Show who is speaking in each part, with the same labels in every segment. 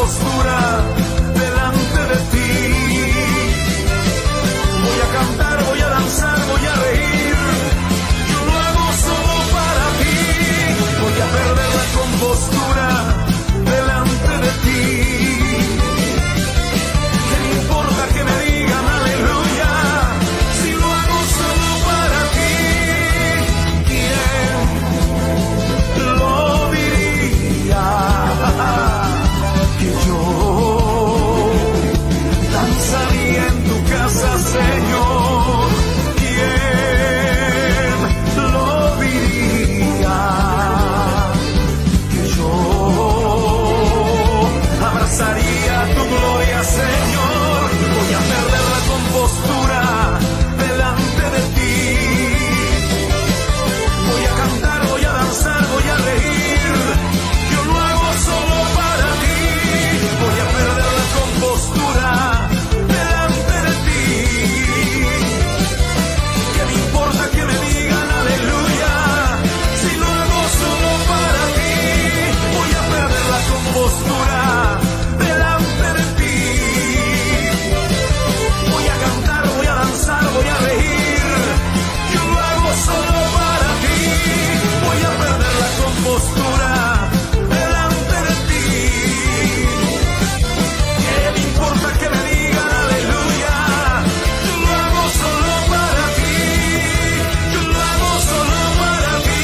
Speaker 1: compostura delante de ti. Voy a cantar, voy a danzar, voy a reír. Yo lo hago solo para ti. Voy a perder la compostura delante de ti. ¿Qué me importa que me digan aleluya? Si lo hago solo para ti. ¿Quién lo diría? Que yo danzaría en tu casa, Señor. ¿Quién lo diría? Que yo abrazaría tu gloria, Señor. Voy a perder la compostura delante de ti. Voy a cantar, voy a danzar, voy a reír. Yo lo hago solo para ti. Voy a perder la compostura delante de ti. ¿Qué me importa que me digan aleluya? Si lo hago solo para ti. Voy a perder la compostura delante de ti. Voy a cantar, voy a danzar, voy a reír. Yo lo hago solo para ti. Voy a perder la compostura delante de ti. ¿Qué me importa que me digan aleluya? Yo lo hago solo para ti. Yo lo hago solo para ti.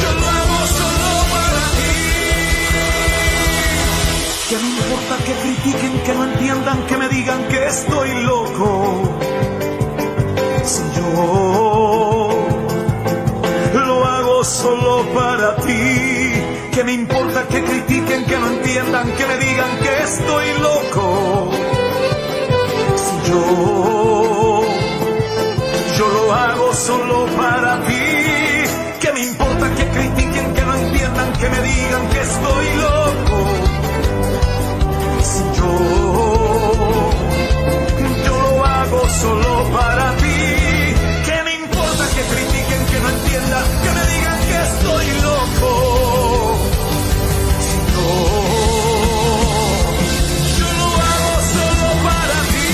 Speaker 1: Yo lo hago solo para ti. ¿Qué me importa que critiquen, que no entiendan, que me digan que estoy loco? Si yo lo hago solo para ti. ¿Qué me importa que critiquen, que no entiendan, que me digan que estoy loco? Si yo lo hago solo para ti. ¿Qué me importa que critiquen, que no entiendan, que me digan que estoy loco? Si yo lo hago solo para ti. ¿Qué me importa que critiquen, que no entiendan, que me digan que estoy loco? Si yo lo hago solo para ti.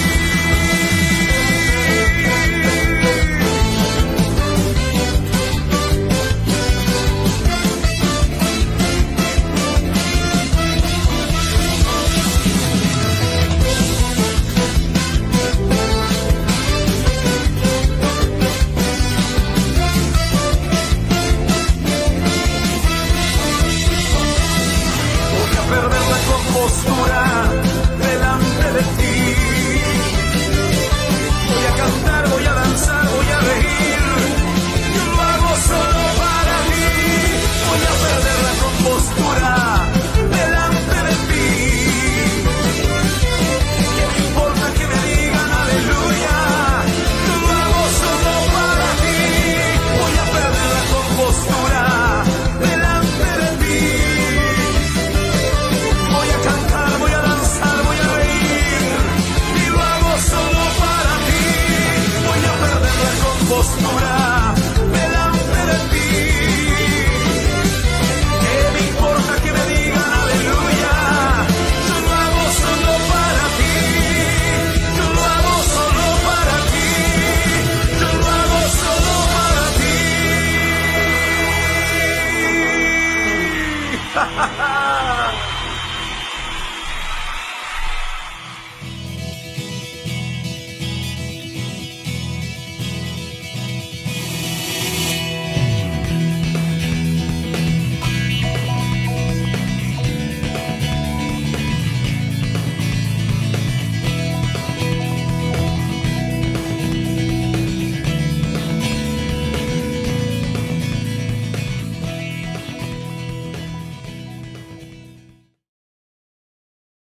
Speaker 1: Voy a perder la compostura delante de ti. Voy a cantar, voy a danzar, voy a reír. Yo lo hago solo para ti. Voy a perder la compostura delante de ti. ¿Qué me importa que me digan aleluya? Yo lo hago solo para ti. Voy a perder la compostura delante de ti. Voy a cantar, voy a danzar, voy a reír. Y lo hago solo para ti. Voy a perder la compostura delante de ti. ¿Qué me importa que me digan aleluya? Yo lo hago solo para ti. Yo lo hago solo para ti. Yo lo hago solo para ti.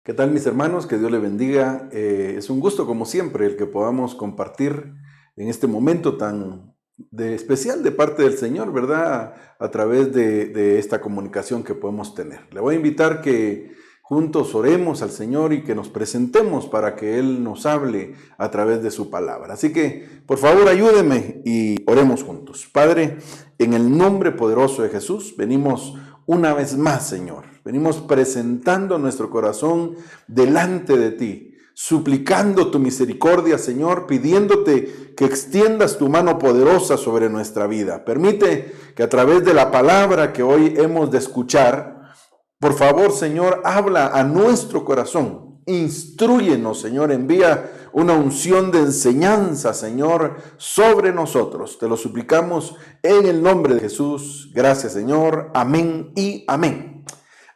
Speaker 2: ¿Qué tal, mis hermanos? Que Dios le bendiga. Es un gusto, como siempre, el que podamos compartir en este momento tan especial de parte del Señor, ¿verdad? A través de esta comunicación que podemos tener. Le voy a invitar que juntos oremos al Señor y que nos presentemos para que Él nos hable a través de su palabra. Así que, por favor, ayúdeme y oremos juntos. Padre, en el nombre poderoso de Jesús, venimos una vez más, Señor. Venimos presentando nuestro corazón delante de ti, suplicando tu misericordia, Señor, pidiéndote que extiendas tu mano poderosa sobre nuestra vida. Permite que a través de la palabra que hoy hemos de escuchar, por favor, Señor, habla a nuestro corazón. Instrúyenos, Señor, envía una unción de enseñanza, Señor, sobre nosotros. Te lo suplicamos en el nombre de Jesús. Gracias, Señor. Amén y amén.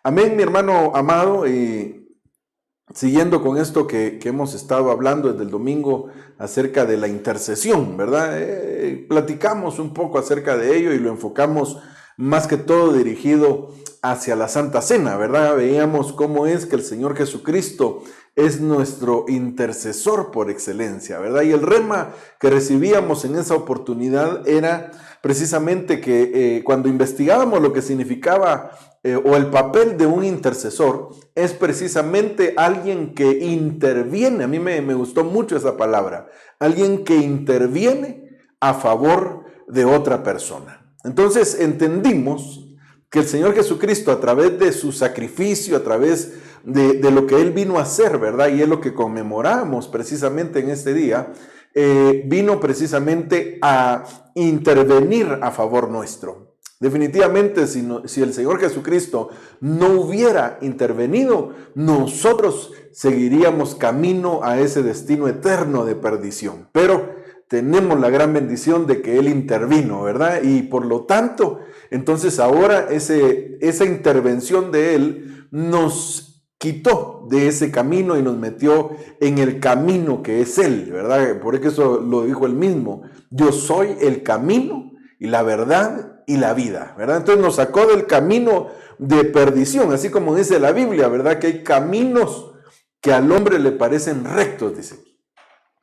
Speaker 2: Amén, mi hermano amado. Siguiendo con esto que hemos estado hablando desde el domingo acerca de la intercesión, ¿verdad? Platicamos un poco acerca de ello y lo enfocamos más que todo dirigido hacia la Santa Cena, ¿verdad? Veíamos cómo es que el Señor Jesucristo es nuestro intercesor por excelencia, ¿verdad? Y el rema que recibíamos en esa oportunidad era precisamente que cuando investigábamos lo que significaba o el papel de un intercesor, es precisamente alguien que interviene. A mí me gustó mucho esa palabra, alguien que interviene a favor de otra persona. Entonces entendimos que el Señor Jesucristo, a través de su sacrificio, a través de lo que Él vino a hacer, ¿verdad? Y es lo que conmemoramos precisamente en este día, vino precisamente a intervenir a favor nuestro. Definitivamente, si el Señor Jesucristo no hubiera intervenido, nosotros seguiríamos camino a ese destino eterno de perdición. Pero tenemos la gran bendición de que Él intervino, ¿verdad? Y por lo tanto, entonces ahora esa intervención de Él nos quitó de ese camino y nos metió en el camino que es Él, ¿verdad? Por eso lo dijo Él mismo: yo soy el camino y la verdad y la vida, ¿verdad? Entonces nos sacó del camino de perdición, así como dice la Biblia, ¿verdad? Que hay caminos que al hombre le parecen rectos, dice,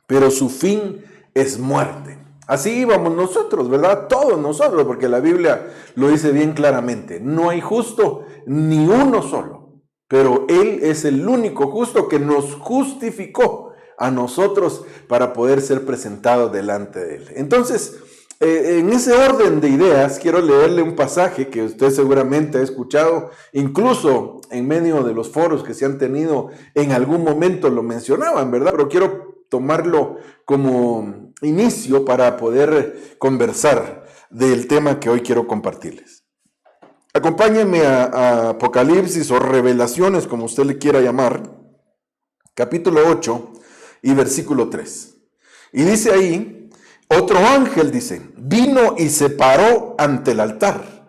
Speaker 2: pero su fin es muerte. Así íbamos nosotros, ¿verdad? Todos nosotros, porque la Biblia lo dice bien claramente. No hay justo ni uno solo, pero Él es el único justo que nos justificó a nosotros para poder ser presentados delante de Él. Entonces, en ese orden de ideas, quiero leerle un pasaje que usted seguramente ha escuchado, incluso en medio de los foros que se han tenido, en algún momento lo mencionaban, ¿verdad? Pero quiero tomarlo como inicio para poder conversar del tema que hoy quiero compartirles. Acompáñenme a Apocalipsis o Revelaciones, como usted le quiera llamar, capítulo 8 y versículo 3. Y dice ahí: otro ángel, dice, vino y se paró ante el altar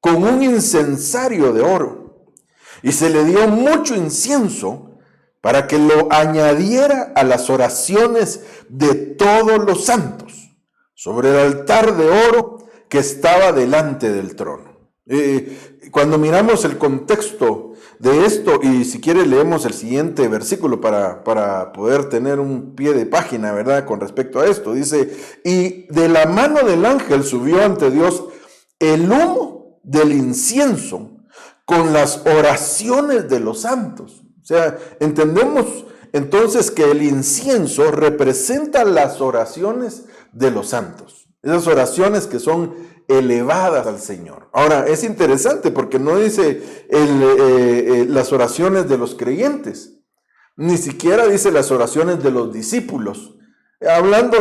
Speaker 2: con un incensario de oro, y se le dio mucho incienso para que lo añadiera a las oraciones de todos los santos sobre el altar de oro que estaba delante del trono. Cuando miramos el contexto de esto, y si quiere leemos el siguiente versículo para poder tener un pie de página, ¿verdad? Con respecto a esto, dice: y de la mano del ángel subió ante Dios el humo del incienso con las oraciones de los santos. O sea, entendemos entonces que el incienso representa las oraciones de los santos, esas oraciones que son elevadas al Señor. Ahora, es interesante porque no dice las oraciones de los creyentes, ni siquiera dice las oraciones de los discípulos, hablando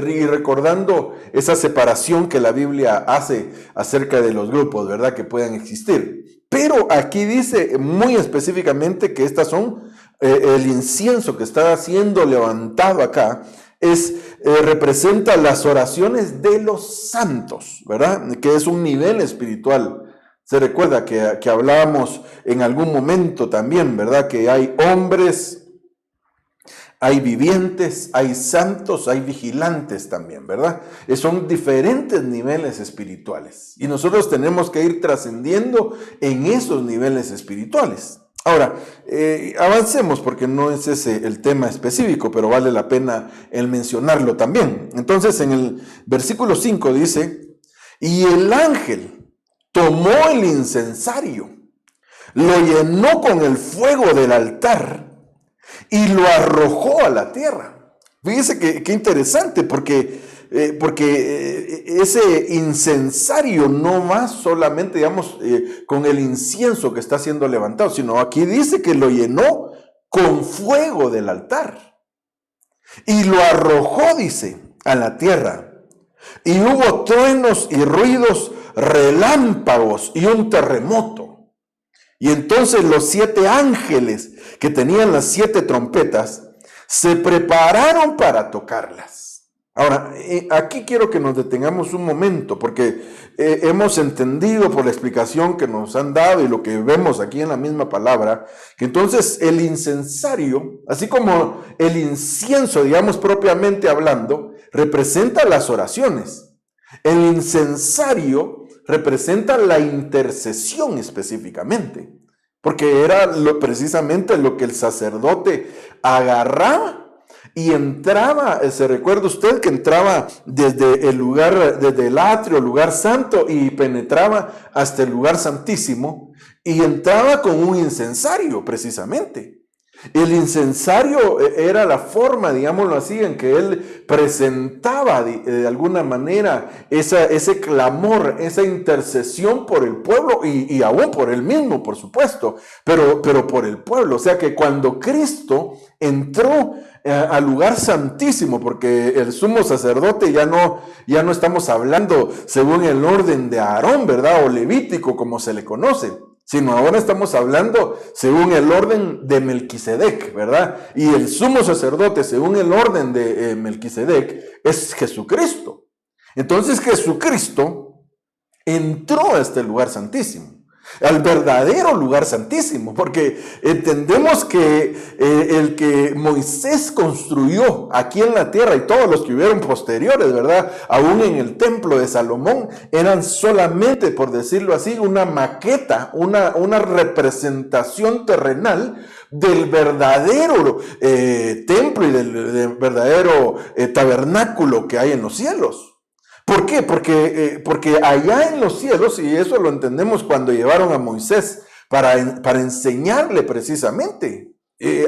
Speaker 2: y recordando esa separación que la Biblia hace acerca de los grupos, ¿verdad?, que puedan existir. Pero aquí dice muy específicamente que estas son el incienso que está siendo levantado acá, representa las oraciones de los santos, ¿verdad? Que es un nivel espiritual. Se recuerda que hablábamos en algún momento también, ¿verdad? Que hay hombres, hay vivientes, hay santos, hay vigilantes también, ¿verdad? Son diferentes niveles espirituales. Y nosotros tenemos que ir trascendiendo en esos niveles espirituales. Ahora, avancemos porque no es ese el tema específico, pero vale la pena el mencionarlo también. Entonces, en el versículo 5 dice: y el ángel tomó el incensario, lo llenó con el fuego del altar y lo arrojó a la tierra. Fíjese qué interesante, porque porque ese incensario no va solamente, digamos, con el incienso que está siendo levantado, sino aquí dice que lo llenó con fuego del altar y lo arrojó, dice, a la tierra. Y hubo truenos y ruidos, relámpagos y un terremoto. Y entonces los 7 ángeles que tenían las 7 trompetas se prepararon para tocarlas. Ahora, aquí quiero que nos detengamos un momento, porque hemos entendido por la explicación que nos han dado y lo que vemos aquí en la misma palabra, que entonces el incensario, así como el incienso, digamos propiamente hablando, representa las oraciones. El incensario representa la intercesión específicamente, porque era precisamente lo que el sacerdote agarraba y entraba. Se recuerda usted que entraba desde el lugar, desde el atrio, lugar santo, y penetraba hasta el lugar santísimo, y entraba con un incensario precisamente. El incensario era la forma, digámoslo así, en que él presentaba de alguna manera ese clamor, esa intercesión por el pueblo y aún por él mismo, por supuesto, pero por el pueblo. O sea que cuando Cristo entró al lugar santísimo, porque el sumo sacerdote ya no estamos hablando según el orden de Aarón, ¿verdad? O levítico, como se le conoce, sino ahora estamos hablando según el orden de Melquisedec, ¿verdad? Y el sumo sacerdote, según el orden de Melquisedec, es Jesucristo. Entonces Jesucristo entró a este lugar santísimo, al verdadero lugar santísimo, porque entendemos que el que Moisés construyó aquí en la tierra y todos los que hubieron posteriores, ¿verdad? Aún en el templo de Salomón, eran solamente, por decirlo así, una maqueta, una representación terrenal del verdadero templo y del verdadero tabernáculo que hay en los cielos. ¿Por qué? Porque allá en los cielos, y eso lo entendemos cuando llevaron a Moisés para enseñarle precisamente,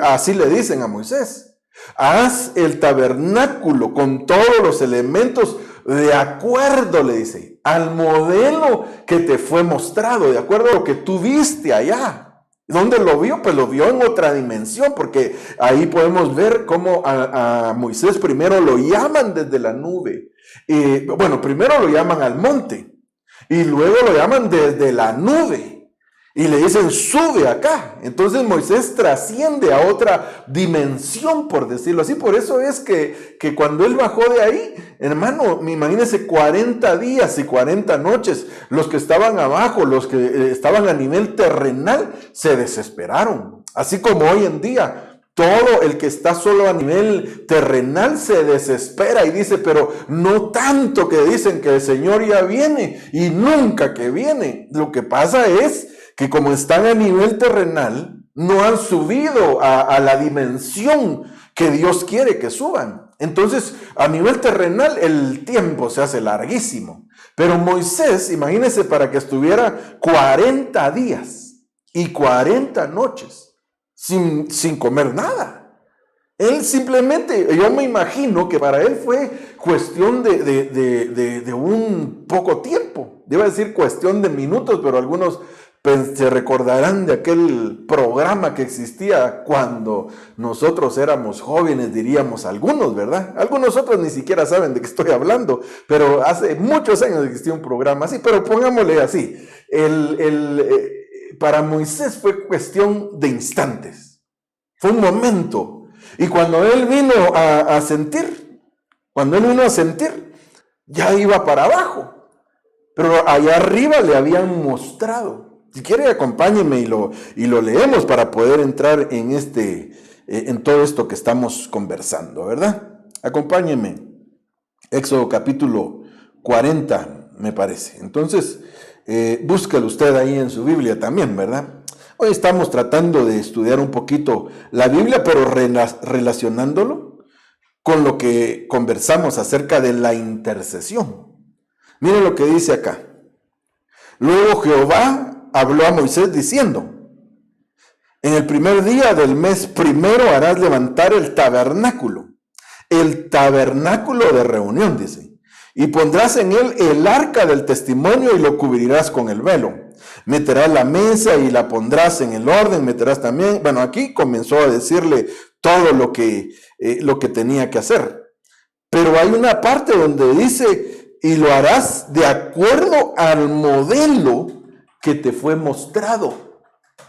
Speaker 2: así le dicen a Moisés: haz el tabernáculo con todos los elementos de acuerdo, le dice, al modelo que te fue mostrado, de acuerdo a lo que tú viste allá. ¿Dónde lo vio? Pues lo vio en otra dimensión, porque ahí podemos ver cómo a Moisés primero lo llaman desde la nube. Bueno, primero lo llaman al monte y luego lo llaman desde la nube y le dicen: sube acá. Entonces Moisés trasciende a otra dimensión, por decirlo así. Por eso es que cuando él bajó de ahí, hermano, imagínense 40 días y 40 noches, los que estaban abajo, los que estaban a nivel terrenal, se desesperaron. Así como hoy en día, todo el que está solo a nivel terrenal se desespera y dice: pero no tanto que dicen que el Señor ya viene y nunca que viene. Lo que pasa es que como están a nivel terrenal, no han subido a la dimensión que Dios quiere que suban. Entonces, a nivel terrenal, el tiempo se hace larguísimo. Pero Moisés, imagínense, para que estuviera 40 días y 40 noches sin comer nada. Él simplemente, yo me imagino que para él fue cuestión de un poco tiempo. Iba a decir cuestión de minutos, pero algunos se recordarán de aquel programa que existía cuando nosotros éramos jóvenes, diríamos algunos, ¿verdad? Algunos otros ni siquiera saben de qué estoy hablando, pero hace muchos años existía un programa así, pero pongámosle así, para Moisés fue cuestión de instantes, fue un momento. Y cuando él vino a sentir, ya iba para abajo, pero allá arriba le habían mostrado. Si quiere, acompáñenme y lo leemos para poder entrar en todo esto que estamos conversando, ¿verdad? Acompáñenme. Éxodo capítulo 40, me parece. Entonces, búsquelo usted ahí en su Biblia también, ¿verdad? Hoy estamos tratando de estudiar un poquito la Biblia, pero relacionándolo con lo que conversamos acerca de la intercesión. Miren lo que dice acá. Luego Jehová habló a Moisés diciendo: en el primer día del mes primero harás levantar el tabernáculo de reunión, dice, Y pondrás en él el arca del testimonio y lo cubrirás con el velo. Meterás la mesa y la pondrás en el orden, meterás también. Bueno, aquí comenzó a decirle todo lo que tenía que hacer. Pero hay una parte donde dice, y lo harás de acuerdo al modelo que te fue mostrado.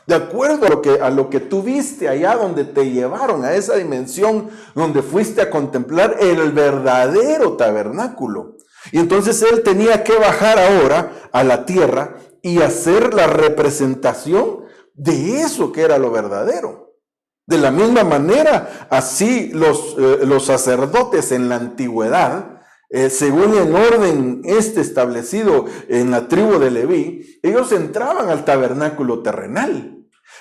Speaker 2: De acuerdo a lo que tú viste allá donde te llevaron a esa dimensión donde fuiste a contemplar el verdadero tabernáculo. Y entonces él tenía que bajar ahora a la tierra y hacer la representación de eso que era lo verdadero. De la misma manera, así los sacerdotes en la antigüedad, según el orden establecido en la tribu de Leví, ellos entraban al tabernáculo terrenal.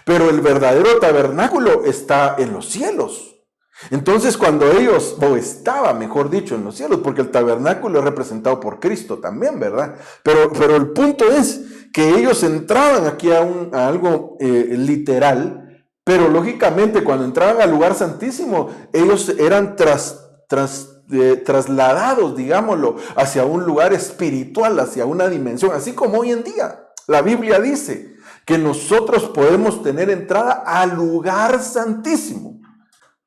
Speaker 2: Pero el verdadero tabernáculo está en los cielos. Entonces cuando ellos, o estaba mejor dicho en los cielos, porque el tabernáculo es representado por Cristo también, ¿verdad? Pero el punto es que ellos entraban aquí a algo literal, pero lógicamente cuando entraban al lugar santísimo, ellos eran trasladados, digámoslo, hacia un lugar espiritual, hacia una dimensión, así como hoy en día. La Biblia dice que nosotros podemos tener entrada al lugar santísimo,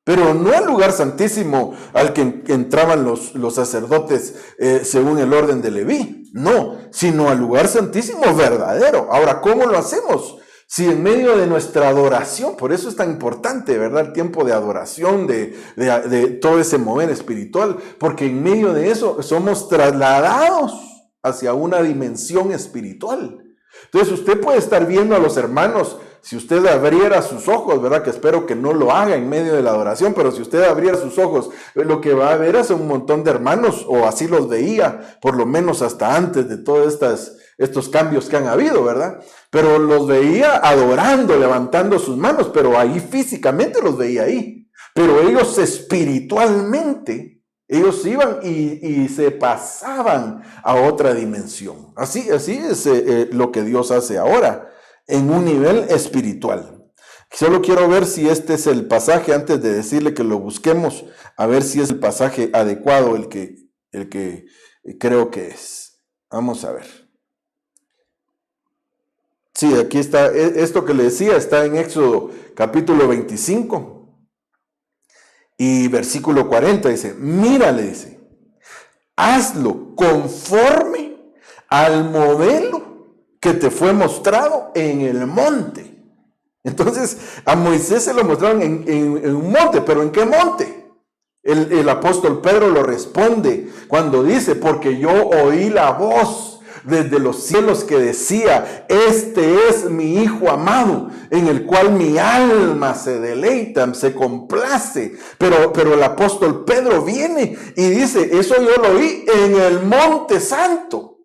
Speaker 2: pero no al lugar santísimo al que entraban los sacerdotes según el orden de Leví, no, sino al lugar santísimo verdadero. Ahora, ¿cómo lo hacemos? Si en medio de nuestra adoración, por eso es tan importante, ¿verdad? El tiempo de adoración, de todo ese mover espiritual, porque en medio de eso somos trasladados hacia una dimensión espiritual. Entonces usted puede estar viendo a los hermanos, si usted abriera sus ojos, ¿verdad? Que espero que no lo haga en medio de la adoración, pero si usted abriera sus ojos, lo que va a ver es un montón de hermanos, o así los veía, por lo menos hasta antes de todos estos cambios que han habido, ¿verdad? Pero los veía adorando, levantando sus manos, pero ahí físicamente los veía ahí. Pero ellos espiritualmente, ellos iban y se pasaban a otra dimensión. Así es lo que Dios hace ahora, en un nivel espiritual. Solo quiero ver si este es el pasaje, antes de decirle que lo busquemos, a ver si es el pasaje adecuado el que creo que es. Vamos a ver. Sí, aquí está, esto que le decía está en Éxodo capítulo 25. Y versículo 40 dice, mira, le dice, hazlo conforme al modelo que te fue mostrado en el monte. Entonces a Moisés se lo mostraron en un monte, pero ¿en qué monte? El apóstol Pedro lo responde cuando dice, porque yo oí la voz desde los cielos que decía, este es mi Hijo amado, en el cual mi alma se deleita, se complace. Pero el apóstol Pedro viene y dice, eso yo lo oí en el Monte Santo.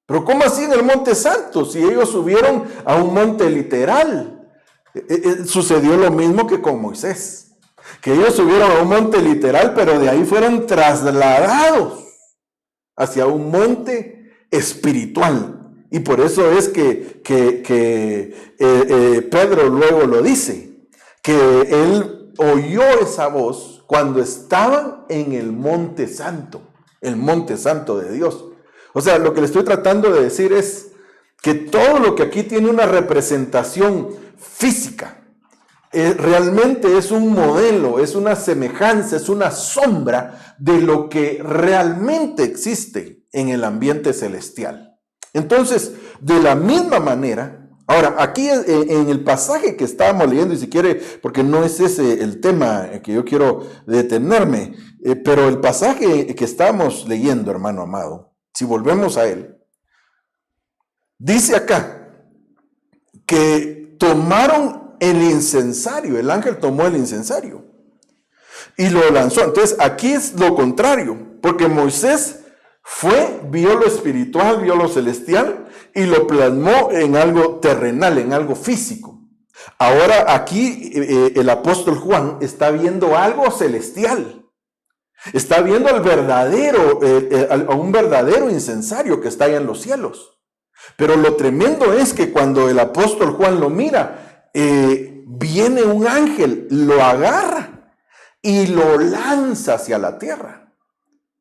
Speaker 2: Pero ¿cómo así en el Monte Santo? Si ellos subieron a un monte literal. Sucedió lo mismo que con Moisés, que ellos subieron a un monte literal, pero de ahí fueron trasladados hacia un monte espiritual. Y por eso es que Pedro luego lo dice, que él oyó esa voz cuando estaban en el monte santo de Dios. O sea, lo que le estoy tratando de decir es que todo lo que aquí tiene una representación física, realmente es un modelo, es una semejanza, es una sombra de lo que realmente existe en el ambiente celestial. Entonces, de la misma manera, ahora, aquí en el pasaje que estábamos leyendo, y si quiere, porque no es ese el tema que yo quiero detenerme, pero el pasaje que estábamos leyendo, hermano amado, si volvemos a él, dice acá que tomaron el incensario, el ángel tomó el incensario y lo lanzó. Entonces, aquí es lo contrario, porque Moisés vio lo espiritual, vio lo celestial y lo plasmó en algo terrenal, en algo físico. Ahora aquí el apóstol Juan está viendo algo celestial. Está viendo al verdadero, a un verdadero incensario que está allá en los cielos. Pero lo tremendo es que cuando el apóstol Juan lo mira, viene un ángel, lo agarra y lo lanza hacia la tierra.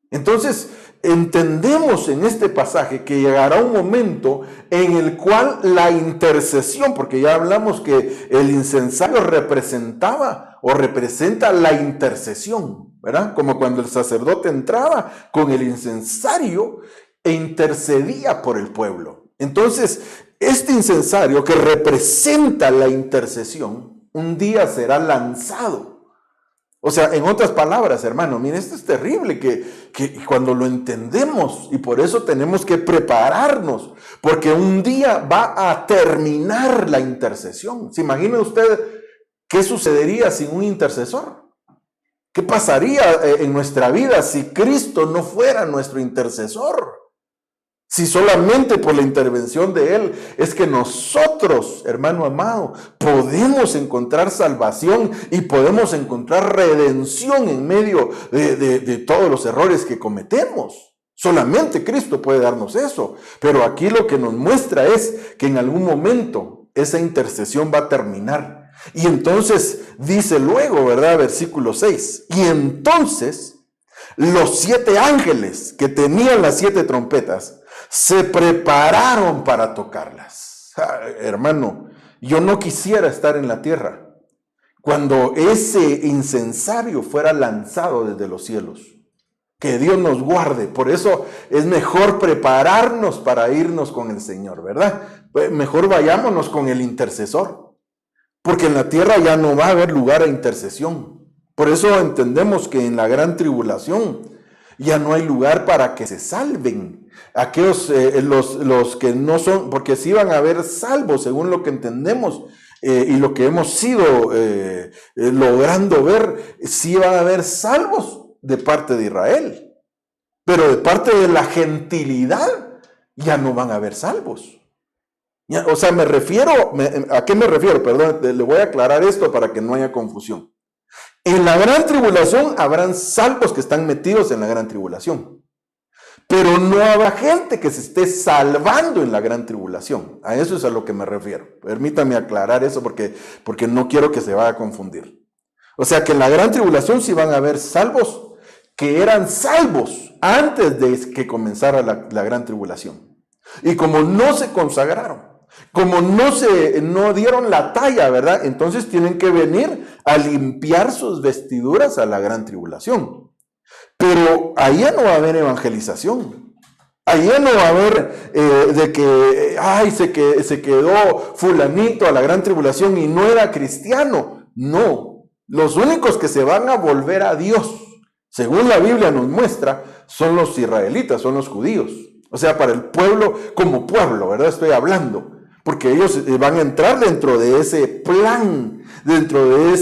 Speaker 2: Entonces, entendemos en este pasaje que llegará un momento en el cual la intercesión, porque ya hablamos que el incensario representaba o representa la intercesión, ¿verdad? Como cuando el sacerdote entraba con el incensario e intercedía por el pueblo. Entonces, este incensario que representa la intercesión, un día será lanzado. O sea, en otras palabras, hermano, mire, esto es terrible que cuando lo entendemos, y por eso tenemos que prepararnos, porque un día va a terminar la intercesión. ¿Se imagina usted qué sucedería sin un intercesor? ¿Qué pasaría en nuestra vida si Cristo no fuera nuestro intercesor? Si solamente por la intervención de Él es que nosotros, hermano amado, podemos encontrar salvación y podemos encontrar redención en medio de todos los errores que cometemos. Solamente Cristo puede darnos eso. Pero aquí lo que nos muestra es que en algún momento esa intercesión va a terminar. Y entonces dice luego, ¿verdad? Versículo 6. Y entonces los 7 ángeles que tenían las 7 trompetas se prepararon para tocarlas. Hermano, yo no quisiera estar en la tierra cuando ese incensario fuera lanzado desde los cielos. Que Dios nos guarde. Por eso es mejor prepararnos para irnos con el Señor, ¿verdad? Mejor vayámonos con el intercesor, porque en la tierra ya no va a haber lugar a intercesión. Por eso entendemos que en la gran tribulación ya no hay lugar para que se salven aquellos, los que no son, porque sí van a haber salvos, según lo que entendemos y lo que hemos sido logrando ver, sí van a haber salvos de parte de Israel, pero de parte de la gentilidad ya no van a haber salvos. Ya, o sea, ¿a qué me refiero? Perdón, le voy a aclarar esto para que no haya confusión. En la gran tribulación habrán salvos que están metidos en la gran tribulación, pero no habrá gente que se esté salvando en la gran tribulación. A eso es a lo que me refiero. Permítame aclarar eso porque no quiero que se vaya a confundir. O sea que en la gran tribulación sí van a haber salvos que eran salvos antes de que comenzara la gran tribulación. Y como no se consagraron, como no dieron la talla, ¿verdad? Entonces tienen que venir a limpiar sus vestiduras a la gran tribulación. Pero allá no va a haber evangelización. Allá no va a haber de que, se quedó fulanito a la gran tribulación y no era cristiano. No, los únicos que se van a volver a Dios, según la Biblia nos muestra, son los israelitas, son los judíos. O sea, para el pueblo como pueblo, ¿verdad? Estoy hablando. Porque ellos van a entrar dentro de ese plan, dentro de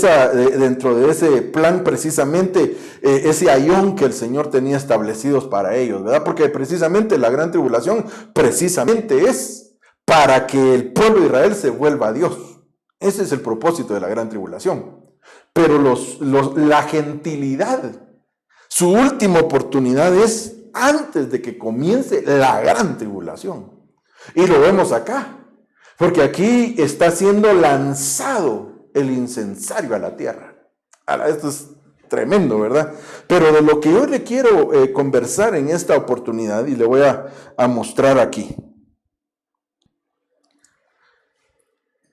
Speaker 2: ese plan precisamente, ese ayón que el Señor tenía establecidos para ellos, ¿verdad? Porque precisamente la gran tribulación precisamente es para que el pueblo de Israel se vuelva a Dios. Ese es el propósito de la gran tribulación. Pero la gentilidad, su última oportunidad es antes de que comience la gran tribulación. Y lo vemos acá. Porque aquí está siendo lanzado el incensario a la tierra. Ahora, esto es tremendo, ¿verdad? Pero de lo que yo le quiero conversar en esta oportunidad, y le voy a mostrar aquí.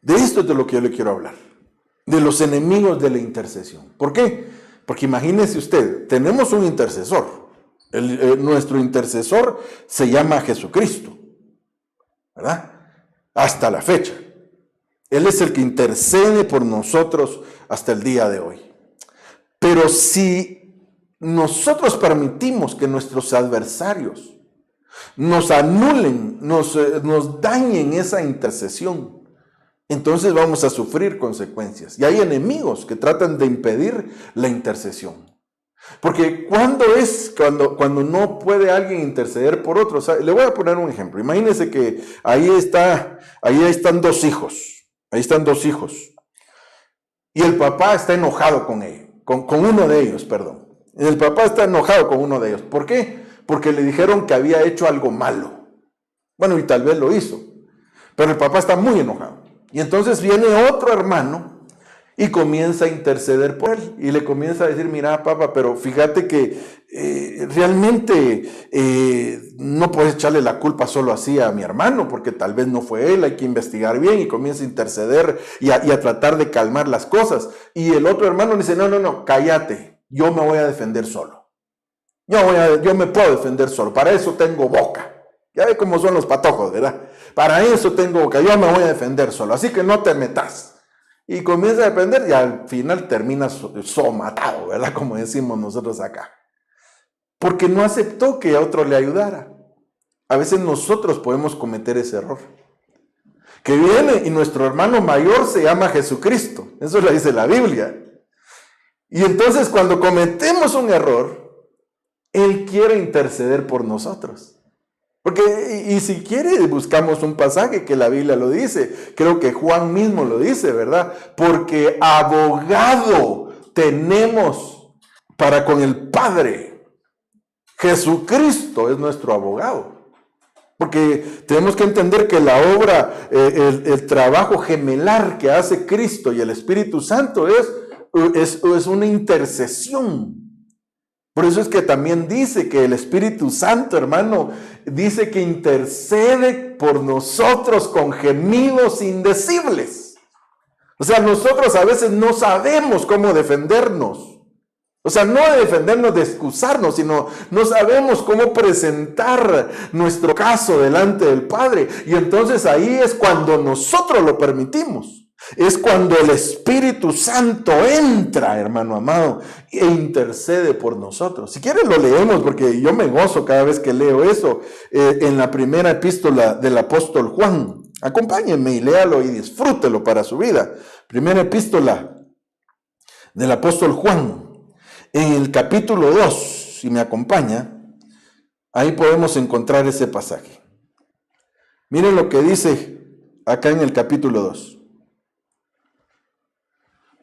Speaker 2: De esto es de lo que yo le quiero hablar. De los enemigos de la intercesión. ¿Por qué? Porque imagínese usted, tenemos un intercesor. Nuestro intercesor se llama Jesucristo, ¿verdad? Hasta la fecha. Él es el que intercede por nosotros hasta el día de hoy. Pero si nosotros permitimos que nuestros adversarios nos anulen, nos dañen esa intercesión, entonces vamos a sufrir consecuencias. Y hay enemigos que tratan de impedir la intercesión. Porque cuando no puede alguien interceder por otro, o sea, le voy a poner un ejemplo. Imagínense que ahí están 2 hijos. Ahí están 2 hijos. Y el papá está enojado con ellos, con uno de ellos, perdón. El papá está enojado con uno de ellos. ¿Por qué? Porque le dijeron que había hecho algo malo. Bueno, y tal vez lo hizo. Pero el papá está muy enojado. Y entonces viene otro hermano y comienza a interceder por él y le comienza a decir, mira papá, pero fíjate que realmente no puedes echarle la culpa solo así a mi hermano, porque tal vez no fue él, hay que investigar bien, y comienza a interceder y a tratar de calmar las cosas. Y el otro hermano dice, no, cállate, yo me voy a defender solo. Yo me puedo defender solo, para eso tengo boca. Ya ve cómo son los patojos, ¿verdad? Para eso tengo boca, yo me voy a defender solo, así que no te metas. Y comienza a defender y al final termina somatado, ¿verdad? Como decimos nosotros acá. Porque no aceptó que a otro le ayudara. A veces nosotros podemos cometer ese error. Que viene y nuestro hermano mayor se llama Jesucristo. Eso lo dice la Biblia. Y entonces cuando cometemos un error, Él quiere interceder por nosotros. Porque, y si quiere, buscamos un pasaje que la Biblia lo dice. Creo que Juan mismo lo dice, ¿verdad? Porque abogado tenemos para con el Padre. Jesucristo es nuestro abogado. Porque tenemos que entender que la obra, el trabajo gemelar que hace Cristo y el Espíritu Santo es una intercesión. Por eso es que también dice que el Espíritu Santo, hermano, dice que intercede por nosotros con gemidos indecibles. O sea, nosotros a veces no sabemos cómo defendernos. O sea, no de defendernos, de excusarnos, sino no sabemos cómo presentar nuestro caso delante del Padre. Y entonces ahí es cuando nosotros lo permitimos. Es cuando el Espíritu Santo entra, hermano amado, e intercede por nosotros. Si quieres lo leemos, porque yo me gozo cada vez que leo eso, en la primera epístola del apóstol Juan. Acompáñenme y léalo y disfrútelo para su vida. Primera epístola del apóstol Juan, en el capítulo 2, si me acompaña, ahí podemos encontrar ese pasaje. Miren lo que dice acá en el capítulo 2.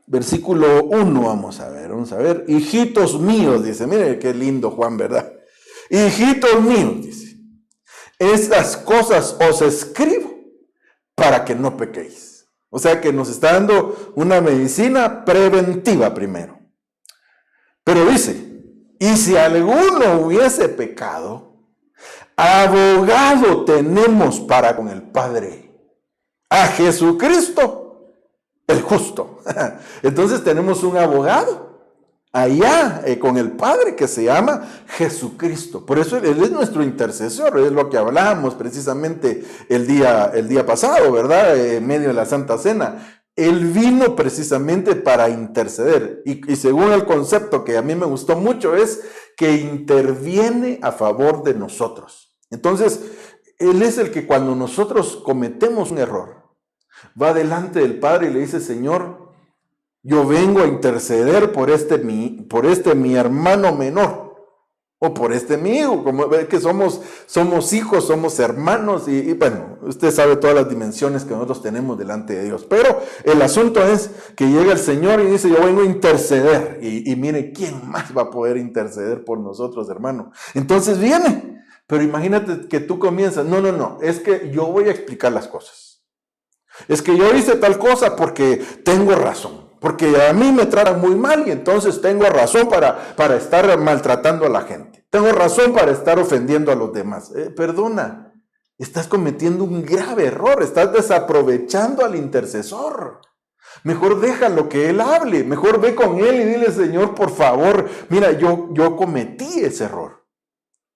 Speaker 2: Versículo 1, vamos a ver. Hijitos míos, dice, mire qué lindo Juan, ¿verdad? Hijitos míos, dice, estas cosas os escribo para que no pequéis. O sea que nos está dando una medicina preventiva primero. Pero dice, y si alguno hubiese pecado, abogado tenemos para con el Padre, a Jesucristo, el justo. Entonces tenemos un abogado allá con el Padre que se llama Jesucristo. Por eso Él es nuestro intercesor. Es lo que hablábamos precisamente el día pasado, ¿verdad? En medio de la Santa Cena. Él vino precisamente para interceder. Y según el concepto que a mí me gustó mucho es que interviene a favor de nosotros. Entonces, Él es el que cuando nosotros cometemos un error, va delante del Padre y le dice, Señor, yo vengo a interceder por este mi hermano menor, o por este mi hijo, como ve que somos hijos, somos hermanos, y bueno, usted sabe todas las dimensiones que nosotros tenemos delante de Dios. Pero el asunto es que llega el Señor y dice, yo vengo a interceder, y mire, ¿quién más va a poder interceder por nosotros, hermano? Entonces viene, pero imagínate que tú comienzas, no, es que yo voy a explicar las cosas. Es que yo hice tal cosa porque tengo razón, porque a mí me tratan muy mal y entonces tengo razón para estar maltratando a la gente. Tengo razón para estar ofendiendo a los demás. Perdona, estás cometiendo un grave error, estás desaprovechando al intercesor. Mejor déjalo que él hable, mejor ve con él y dile, Señor, por favor, mira, yo cometí ese error.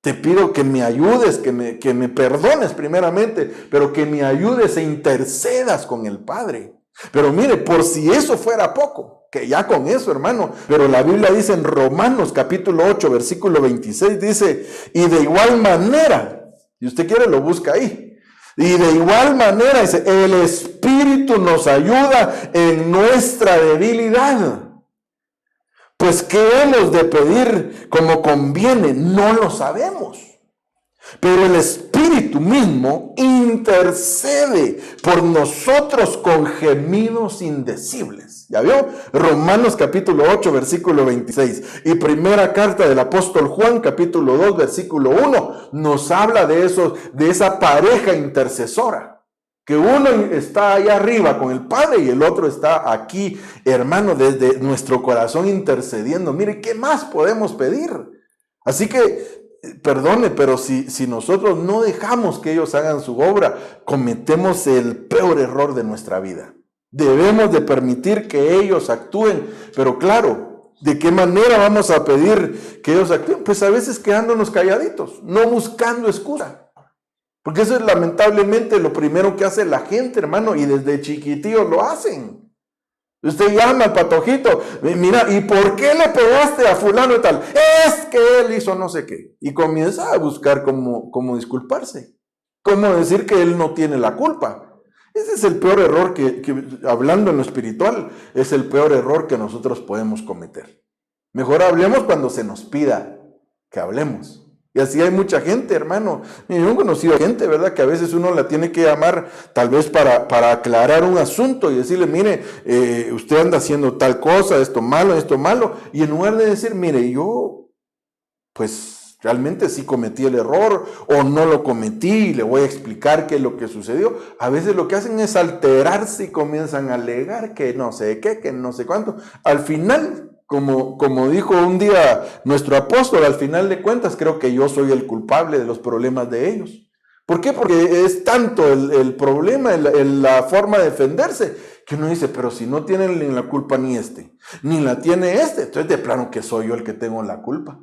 Speaker 2: Te pido que me ayudes, que me perdones primeramente, pero que me ayudes e intercedas con el Padre. Pero mire, por si eso fuera poco, que ya con eso, hermano, pero la Biblia dice en Romanos capítulo 8, versículo 26, dice, y de igual manera, si usted quiere lo busca ahí, y de igual manera, dice, el Espíritu nos ayuda en nuestra debilidad. Pues ¿qué hemos de pedir como conviene? No lo sabemos. Pero el Espíritu mismo intercede por nosotros con gemidos indecibles. ¿Ya vio? Romanos capítulo 8, versículo 26. Y primera carta del apóstol Juan, capítulo 2, versículo 1, nos habla de esa pareja intercesora. Que uno está allá arriba con el Padre y el otro está aquí, hermano, desde nuestro corazón intercediendo. Mire, ¿qué más podemos pedir? Así que, perdone, pero si nosotros no dejamos que ellos hagan su obra, cometemos el peor error de nuestra vida. Debemos de permitir que ellos actúen, pero claro, ¿de qué manera vamos a pedir que ellos actúen? Pues a veces quedándonos calladitos, no buscando excusa. Porque eso es lamentablemente lo primero que hace la gente, hermano, y desde chiquitillos lo hacen. Usted llama al patojito, mira, ¿y por qué le pegaste a fulano y tal? Es que él hizo no sé qué. Y comienza a buscar cómo disculparse, cómo decir que él no tiene la culpa. Ese es el peor error que, hablando en lo espiritual, es el peor error que nosotros podemos cometer. Mejor hablemos cuando se nos pida que hablemos. Y así hay mucha gente, hermano. Yo he conocido gente, ¿verdad? Que a veces uno la tiene que llamar tal vez para aclarar un asunto y decirle, mire, usted anda haciendo tal cosa, esto malo. Y en lugar de decir, mire, yo pues realmente sí cometí el error o no lo cometí y le voy a explicar qué es lo que sucedió. A veces lo que hacen es alterarse y comienzan a alegar que no sé qué, que no sé cuánto. Al final, como dijo un día nuestro apóstol, al final de cuentas creo que yo soy el culpable de los problemas de ellos. ¿Por qué? Porque es tanto el problema, la forma de defenderse, que uno dice, pero si no tienen ni la culpa ni la tiene entonces de plano que soy yo el que tengo la culpa.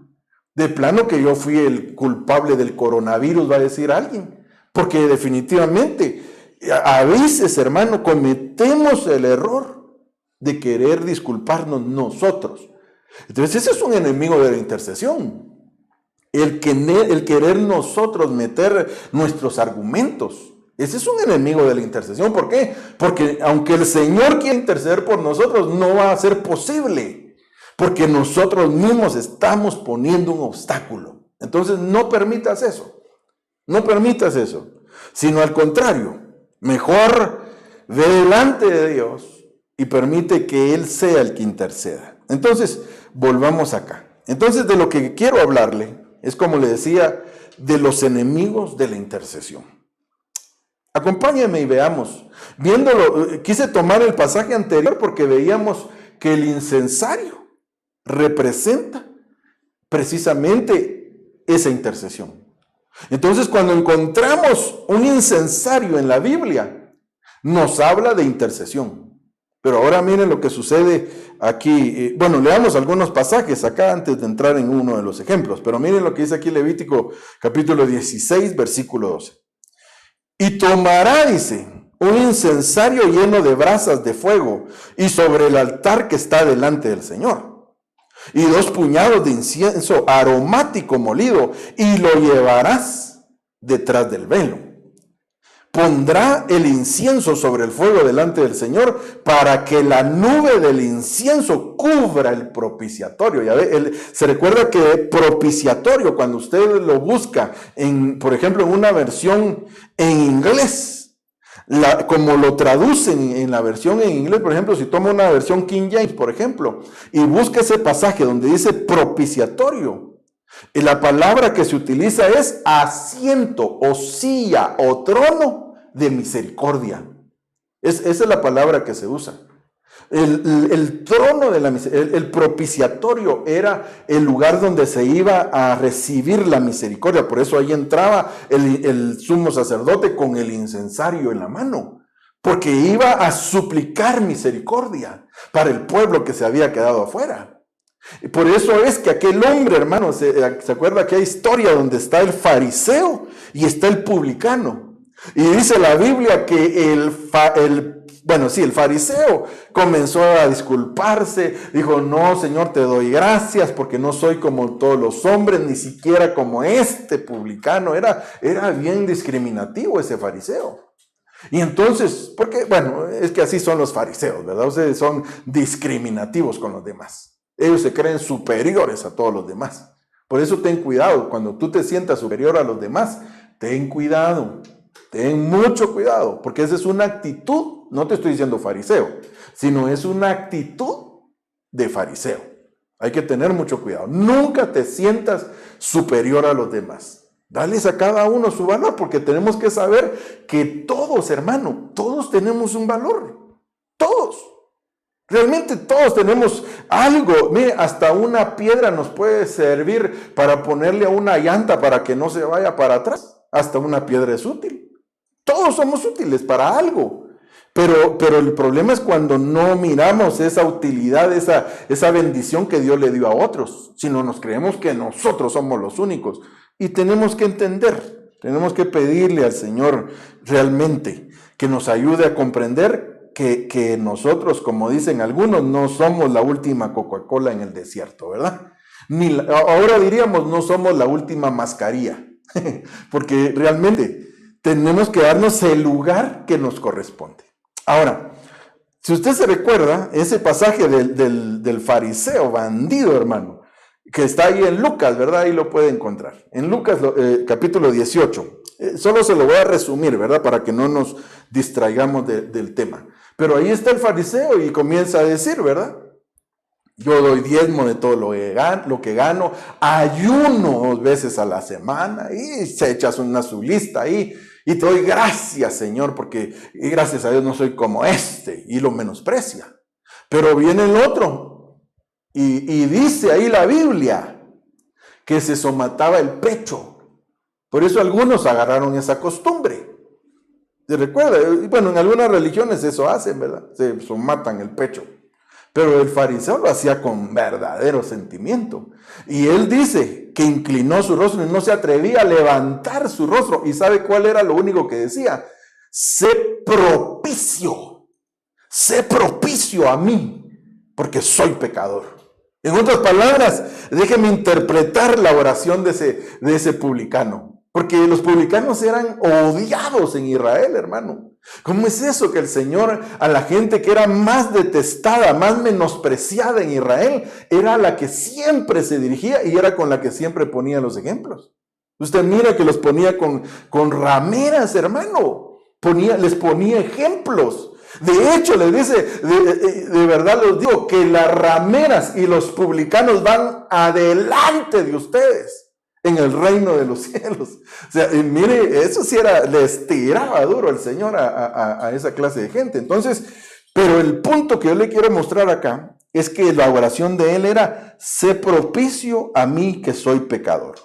Speaker 2: De plano que yo fui el culpable del coronavirus, va a decir alguien. Porque definitivamente, a veces, hermano, cometemos el error de querer disculparnos nosotros. Entonces ese es un enemigo de la intercesión. El querer nosotros meter nuestros argumentos. Ese es un enemigo de la intercesión. ¿Por qué? Porque aunque el Señor quiera interceder por nosotros, no va a ser posible. Porque nosotros mismos estamos poniendo un obstáculo. Entonces no permitas eso. No permitas eso. Sino al contrario, mejor ve delante de Dios y permite que Él sea el que interceda. Entonces, volvamos acá. Entonces, de lo que quiero hablarle es, como le decía, de los enemigos de la intercesión. Acompáñenme y veamos. Viéndolo, quise tomar el pasaje anterior porque veíamos que el incensario representa precisamente esa intercesión. Entonces, cuando encontramos un incensario en la Biblia, nos habla de intercesión. Pero ahora miren lo que sucede aquí. Bueno, leamos algunos pasajes acá antes de entrar en uno de los ejemplos. Pero miren lo que dice aquí Levítico capítulo 16, versículo 12. Y tomará, dice, un incensario lleno de brasas de fuego y sobre el altar que está delante del Señor. Y 2 puñados de incienso aromático molido y lo llevarás detrás del velo. Pondrá el incienso sobre el fuego delante del Señor para que la nube del incienso cubra el propiciatorio. Ya ve, se recuerda que propiciatorio, cuando usted lo busca, por ejemplo, en una versión en inglés, como lo traducen en la versión en inglés, por ejemplo, si toma una versión King James, por ejemplo, y busca ese pasaje donde dice propiciatorio, y la palabra que se utiliza es asiento o silla o trono de misericordia. Esa es la palabra que se usa. El trono de la misericordia, el propiciatorio era el lugar donde se iba a recibir la misericordia. Por eso ahí entraba el sumo sacerdote con el incensario en la mano, porque iba a suplicar misericordia para el pueblo que se había quedado afuera. Y por eso es que aquel hombre, hermano, ¿se acuerda aquella historia donde está el fariseo y está el publicano? Y dice la Biblia que el fariseo comenzó a disculparse, dijo, no, Señor, te doy gracias porque no soy como todos los hombres, ni siquiera como este publicano. Era bien discriminativo ese fariseo. Y entonces, porque, es que así son los fariseos, ¿verdad? Ustedes son discriminativos con los demás. Ellos se creen superiores a todos los demás. Por eso ten cuidado. Cuando tú te sientas superior a los demás, ten cuidado. Ten mucho cuidado. Porque esa es una actitud, no te estoy diciendo fariseo, sino es una actitud de fariseo. Hay que tener mucho cuidado. Nunca te sientas superior a los demás. Dales a cada uno su valor, porque tenemos que saber que todos, hermano, todos tenemos un valor. Todos. Realmente todos tenemos algo. Mire, hasta una piedra nos puede servir para ponerle a una llanta para que no se vaya para atrás. Hasta una piedra es útil. Todos somos útiles para algo. Pero el problema es cuando no miramos esa utilidad, esa bendición que Dios le dio a otros, sino nos creemos que nosotros somos los únicos. Y tenemos que entender, tenemos que pedirle al Señor realmente que nos ayude a comprender que nosotros, como dicen algunos, no somos la última Coca-Cola en el desierto, ¿verdad? Ahora diríamos, no somos la última mascarilla, porque realmente tenemos que darnos el lugar que nos corresponde. Ahora, si usted se recuerda, ese pasaje del fariseo bandido, hermano, que está ahí en Lucas, ¿verdad? Ahí lo puede encontrar. En Lucas capítulo 18. Solo se lo voy a resumir, ¿verdad? Para que no nos distraigamos del tema. Pero ahí está el fariseo y comienza a decir, ¿verdad? Yo doy diezmo de todo lo que gano, ayuno 2 veces a la semana y se echas su lista ahí. Y te doy gracias, Señor, porque gracias a Dios no soy como este, y lo menosprecia. Pero viene el otro, y dice ahí la Biblia, que se somataba el pecho. Por eso algunos agarraron esa costumbre. ¿Se recuerda? Bueno, en algunas religiones eso hacen, ¿verdad? Se somatan el pecho. Pero el fariseo lo hacía con verdadero sentimiento. Y él dice que inclinó su rostro y no se atrevía a levantar su rostro. ¿Y sabe cuál era lo único que decía? Sé propicio a mí, porque soy pecador. En otras palabras, déjeme interpretar la oración de ese publicano. Porque los publicanos eran odiados en Israel, hermano. ¿Cómo es eso que el Señor a la gente que era más detestada, más menospreciada en Israel, era la que siempre se dirigía y era con la que siempre ponía los ejemplos? Usted mira que los ponía con rameras, hermano. Les ponía ejemplos. De hecho, les dice, de verdad les digo, que las rameras y los publicanos van adelante de ustedes en el reino de los cielos. O sea, mire, eso sí les tiraba duro el Señor a esa clase de gente. Entonces, pero el punto que yo le quiero mostrar acá es que la oración de él era, sé propicio a mí que soy pecador.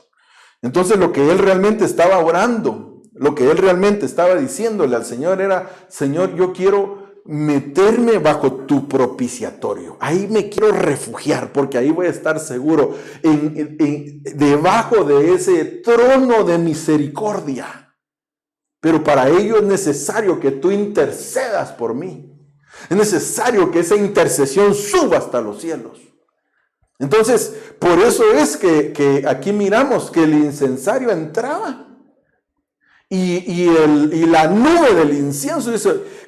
Speaker 2: Entonces lo que él realmente estaba orando, lo que él realmente estaba diciéndole al Señor era, Señor, yo quiero meterme bajo tu propiciatorio. Ahí me quiero refugiar porque ahí voy a estar seguro debajo de ese trono de misericordia. Pero para ello es necesario que tú intercedas por mí. Es necesario que esa intercesión suba hasta los cielos. Entonces, por eso es que aquí miramos que el incensario entraba y la nube del incienso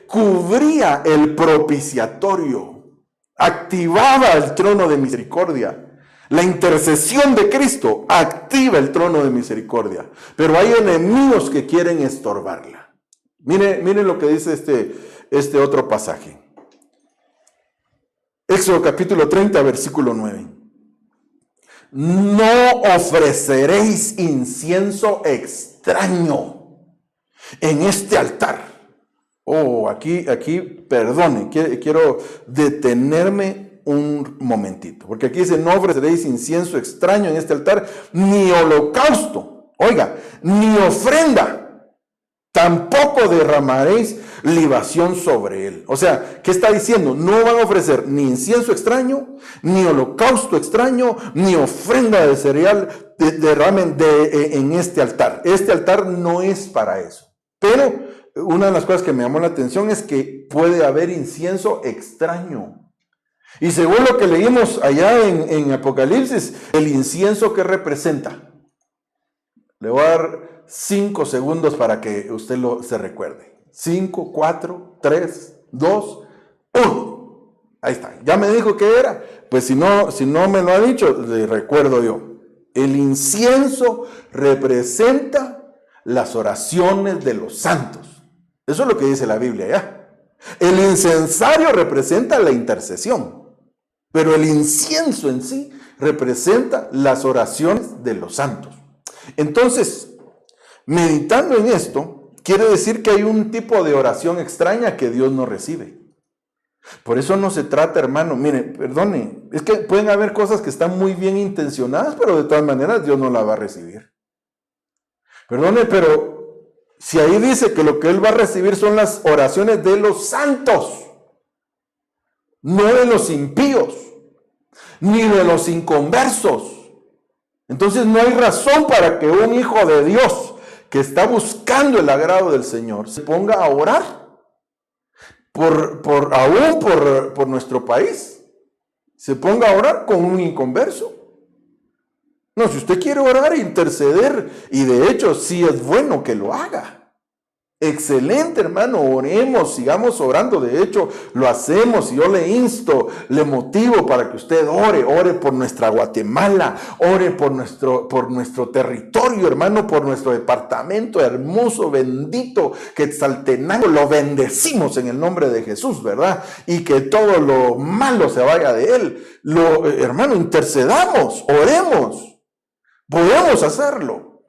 Speaker 2: cubría el propiciatorio, activaba el trono de misericordia. La intercesión de Cristo activa el trono de misericordia, pero hay enemigos que quieren estorbarla. Mire lo que dice este otro pasaje. Éxodo capítulo 30, versículo 9. No ofreceréis incienso extraño en este altar. Aquí, perdone, quiero detenerme un momentito, porque aquí dice, no ofreceréis incienso extraño en este altar, ni holocausto, ni ofrenda, tampoco derramaréis libación sobre él. O sea, ¿qué está diciendo? No van a ofrecer ni incienso extraño, ni holocausto extraño, ni ofrenda de cereal derramen en este altar. Este altar no es para eso. Pero una de las cosas que me llamó la atención es que puede haber incienso extraño. Y según lo que leímos allá en Apocalipsis, el incienso que representa. Le voy a dar 5 segundos para que usted se recuerde. 5, 4, 3, 2, 1. Ahí está. Ya me dijo qué era. Pues si no me lo ha dicho, le recuerdo yo. El incienso representa las oraciones de los santos. Eso es lo que dice la Biblia ya. El incensario representa la intercesión, pero el incienso en sí representa las oraciones de los santos. Entonces, meditando en esto, quiere decir que hay un tipo de oración extraña que Dios no recibe. Por eso no se trata, hermano, mire, perdone, es que pueden haber cosas que están muy bien intencionadas, pero de todas maneras Dios no la va a recibir. Perdone, pero si ahí dice que lo que Él va a recibir son las oraciones de los santos, no de los impíos, ni de los inconversos. Entonces no hay razón para que un hijo de Dios que está buscando el agrado del Señor se ponga a orar por nuestro país, se ponga a orar con un inconverso. No, si usted quiere orar e interceder, y de hecho sí es bueno que lo haga. Excelente, hermano, oremos, sigamos orando. De hecho, lo hacemos y yo le insto, le motivo para que usted ore por nuestra Guatemala, ore por nuestro territorio, hermano, por nuestro departamento hermoso, bendito, Quetzaltenango. Lo bendecimos en el nombre de Jesús, ¿verdad? Y que todo lo malo se vaya de él. Hermano, intercedamos, oremos, podemos hacerlo,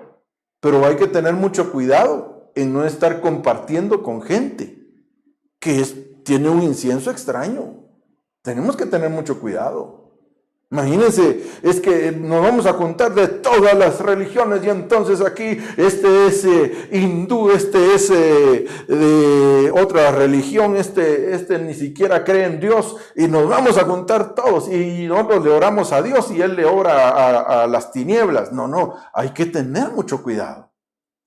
Speaker 2: pero hay que tener mucho cuidado en no estar compartiendo con gente que tiene un incienso extraño. Tenemos que tener mucho cuidado. Imagínense, es que nos vamos a contar de todas las religiones y entonces aquí este es hindú, este es de otra religión, este ni siquiera cree en Dios, y nos vamos a contar todos y nosotros le oramos a Dios y Él le ora a las tinieblas. No, hay que tener mucho cuidado.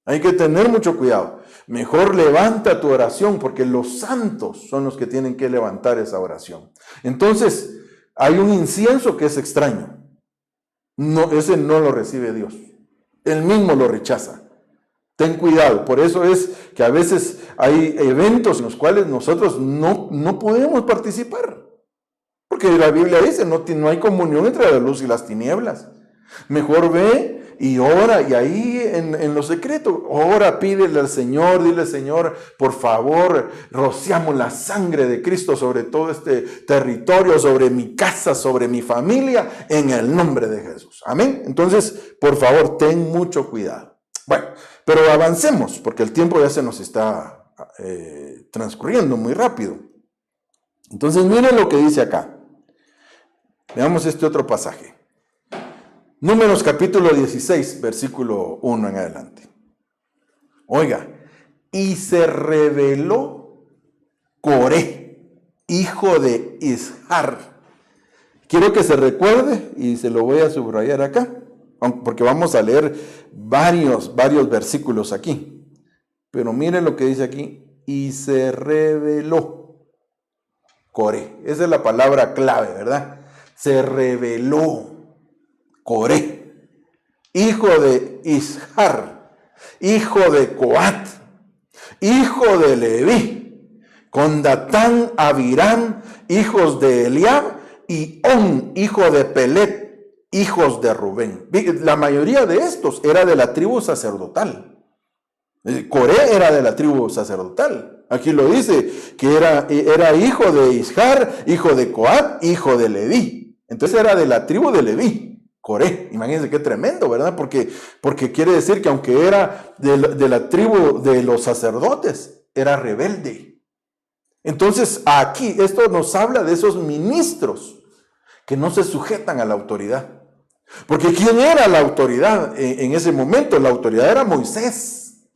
Speaker 2: Hay que tener mucho cuidado. Mejor levanta tu oración, porque los santos son los que tienen que levantar esa oración. Entonces, hay un incienso que es extraño. No, ese no lo recibe Dios. Él mismo lo rechaza. Ten cuidado. Por eso es que a veces hay eventos en los cuales nosotros no podemos participar. Porque la Biblia dice, no hay comunión entre la luz y las tinieblas. Mejor ve y ora, y ahí en lo secreto, ora, pídele al Señor, dile: Señor, por favor, rociamos la sangre de Cristo sobre todo este territorio, sobre mi casa, sobre mi familia, en el nombre de Jesús. Amén. Entonces, por favor, ten mucho cuidado. Bueno, pero avancemos, porque el tiempo ya se nos está transcurriendo muy rápido. Entonces, miren lo que dice acá. Veamos este otro pasaje. Números capítulo 16, versículo 1 en adelante. Oiga, y se rebeló Coré, hijo de Ishar. Quiero que se recuerde, y se lo voy a subrayar acá, porque vamos a leer varios versículos aquí. Pero miren lo que dice aquí, y se rebeló Coré. Esa es la palabra clave, ¿verdad? Se rebeló Coré, hijo de Ishar, hijo de Coat, hijo de Leví, con Datán, Abirán, hijos de Eliab, y On, hijo de Pelet, hijos de Rubén. La mayoría de estos era de la tribu sacerdotal. Coré era de la tribu sacerdotal. Aquí lo dice, que era hijo de Ishar, hijo de Coat, hijo de Leví. Entonces era de la tribu de Leví. Coré, imagínense qué tremendo, ¿verdad? Porque quiere decir que aunque era de la tribu de los sacerdotes, era rebelde. Entonces aquí esto nos habla de esos ministros que no se sujetan a la autoridad. Porque ¿quién era la autoridad en ese momento? La autoridad era Moisés.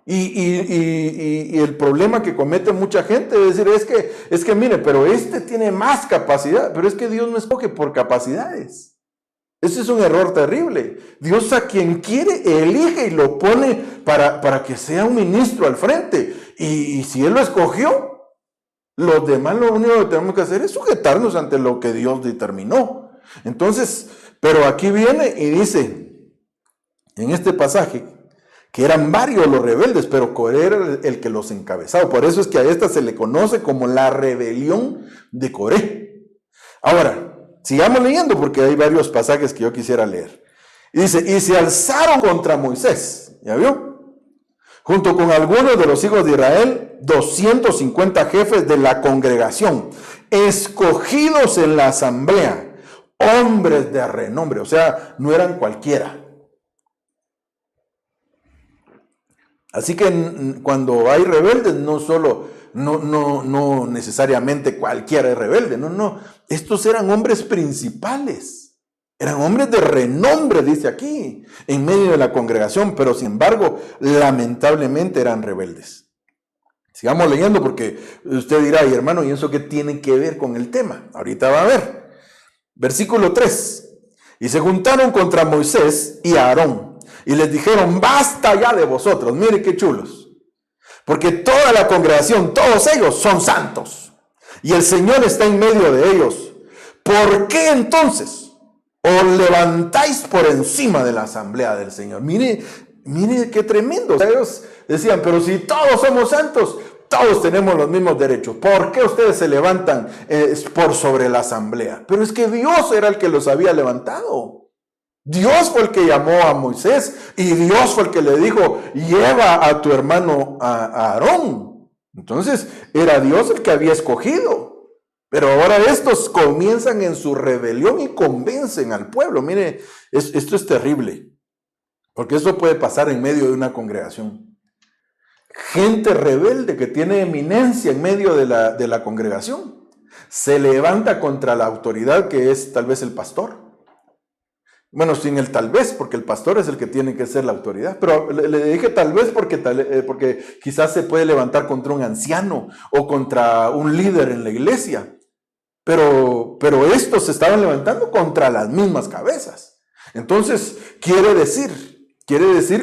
Speaker 2: Y el problema que comete mucha gente es decir, es que mire, pero este tiene más capacidad, pero es que Dios no escoge por capacidades. Ese es un error terrible. Dios a quien quiere elige y lo pone para que sea un ministro al frente. Y si Él lo escogió, los demás lo único que tenemos que hacer es sujetarnos ante lo que Dios determinó. Entonces, pero aquí viene y dice, en este pasaje, que eran varios los rebeldes, pero Coré era el que los encabezaba. Por eso es que a esta se le conoce como la rebelión de Coré. Ahora, sigamos leyendo porque hay varios pasajes que yo quisiera leer. Y dice, y se alzaron contra Moisés, ¿ya vio? Junto con algunos de los hijos de Israel, 250 jefes de la congregación, escogidos en la asamblea, hombres de renombre, o sea, no eran cualquiera. Así que cuando hay rebeldes, no necesariamente cualquiera es rebelde, no. Estos eran hombres principales, eran hombres de renombre, dice aquí, en medio de la congregación, pero sin embargo, lamentablemente eran rebeldes. Sigamos leyendo porque usted dirá, ay hermano, ¿y eso qué tiene que ver con el tema? Ahorita va a ver. Versículo 3. Y se juntaron contra Moisés y Aarón y les dijeron, basta ya de vosotros, mire qué chulos, porque toda la congregación, todos ellos son santos y el Señor está en medio de ellos. ¿Por qué entonces os levantáis por encima de la asamblea del Señor? Mire qué tremendo. O sea, ellos decían, pero si todos somos santos, todos tenemos los mismos derechos. ¿Por qué ustedes se levantan por sobre la asamblea? Pero es que Dios era el que los había levantado. Dios fue el que llamó a Moisés y Dios fue el que le dijo, lleva a tu hermano a Aarón. Entonces era Dios el que había escogido. Pero ahora estos comienzan en su rebelión y convencen al pueblo. Mire, esto es terrible, porque esto puede pasar en medio de una congregación. Gente rebelde que tiene eminencia en medio de la congregación se levanta contra la autoridad que es tal vez el pastor. Bueno, sin el tal vez, porque el pastor es el que tiene que ser la autoridad. Pero le dije tal vez porque quizás se puede levantar contra un anciano o contra un líder en la iglesia. Pero estos se estaban levantando contra las mismas cabezas. Entonces, quiere decir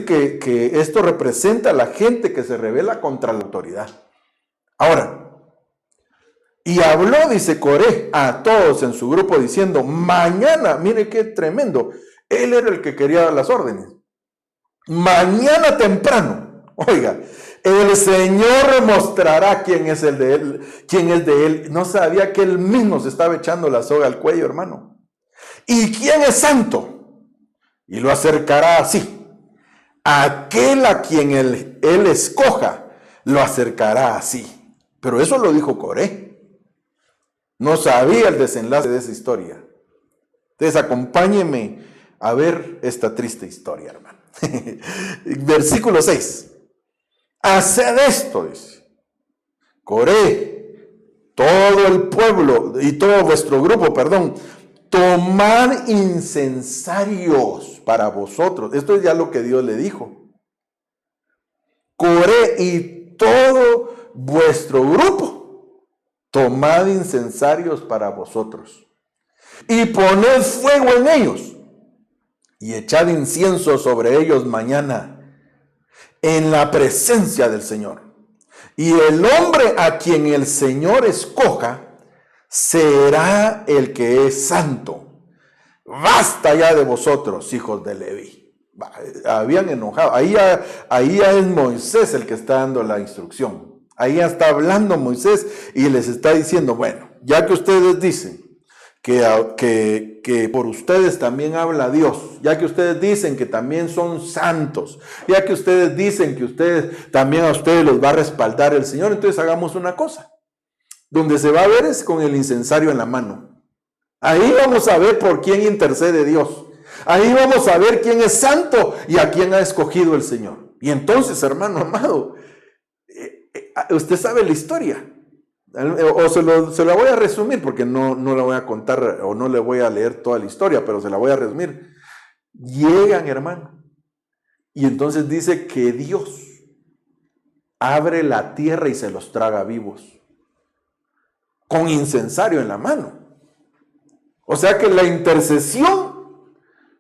Speaker 2: que esto representa a la gente que se rebela contra la autoridad. Ahora, y habló, dice Coré, a todos en su grupo diciendo, mañana, mire qué tremendo, él era el que quería dar las órdenes. Mañana temprano, oiga, el Señor mostrará quién es de él. No sabía que él mismo se estaba echando la soga al cuello, hermano. ¿Y quién es santo? Y lo acercará así. Aquel a quien él escoja, lo acercará así. Pero eso lo dijo Coré. No sabía el desenlace de esa historia. Entonces acompáñeme a ver esta triste historia, hermano. Versículo 6. Haced esto, dice Coré, todo el pueblo y todo vuestro grupo, tomad incensarios para vosotros. Esto es ya lo que Dios le dijo. Coré y todo vuestro grupo, tomad incensarios para vosotros y poned fuego en ellos y echad incienso sobre ellos mañana en la presencia del Señor. Y el hombre a quien el Señor escoja será el que es santo. Basta ya de vosotros, hijos de Leví. Habían enojado. Ahí ya es Moisés el que está dando la instrucción. Ahí ya está hablando Moisés y les está diciendo, bueno, ya que ustedes dicen que por ustedes también habla Dios, ya que ustedes dicen que también son santos, ya que ustedes dicen que también a ustedes los va a respaldar el Señor, entonces hagamos una cosa. Donde se va a ver es con el incensario en la mano. Ahí vamos a ver por quién intercede Dios. Ahí vamos a ver quién es santo y a quién ha escogido el Señor. Y entonces, hermano amado, usted sabe la historia. O se la voy a resumir porque no la voy a contar o no le voy a leer toda la historia, pero se la voy a resumir. Llegan, hermano, y entonces dice que Dios abre la tierra y se los traga vivos, con incensario en la mano. O sea que la intercesión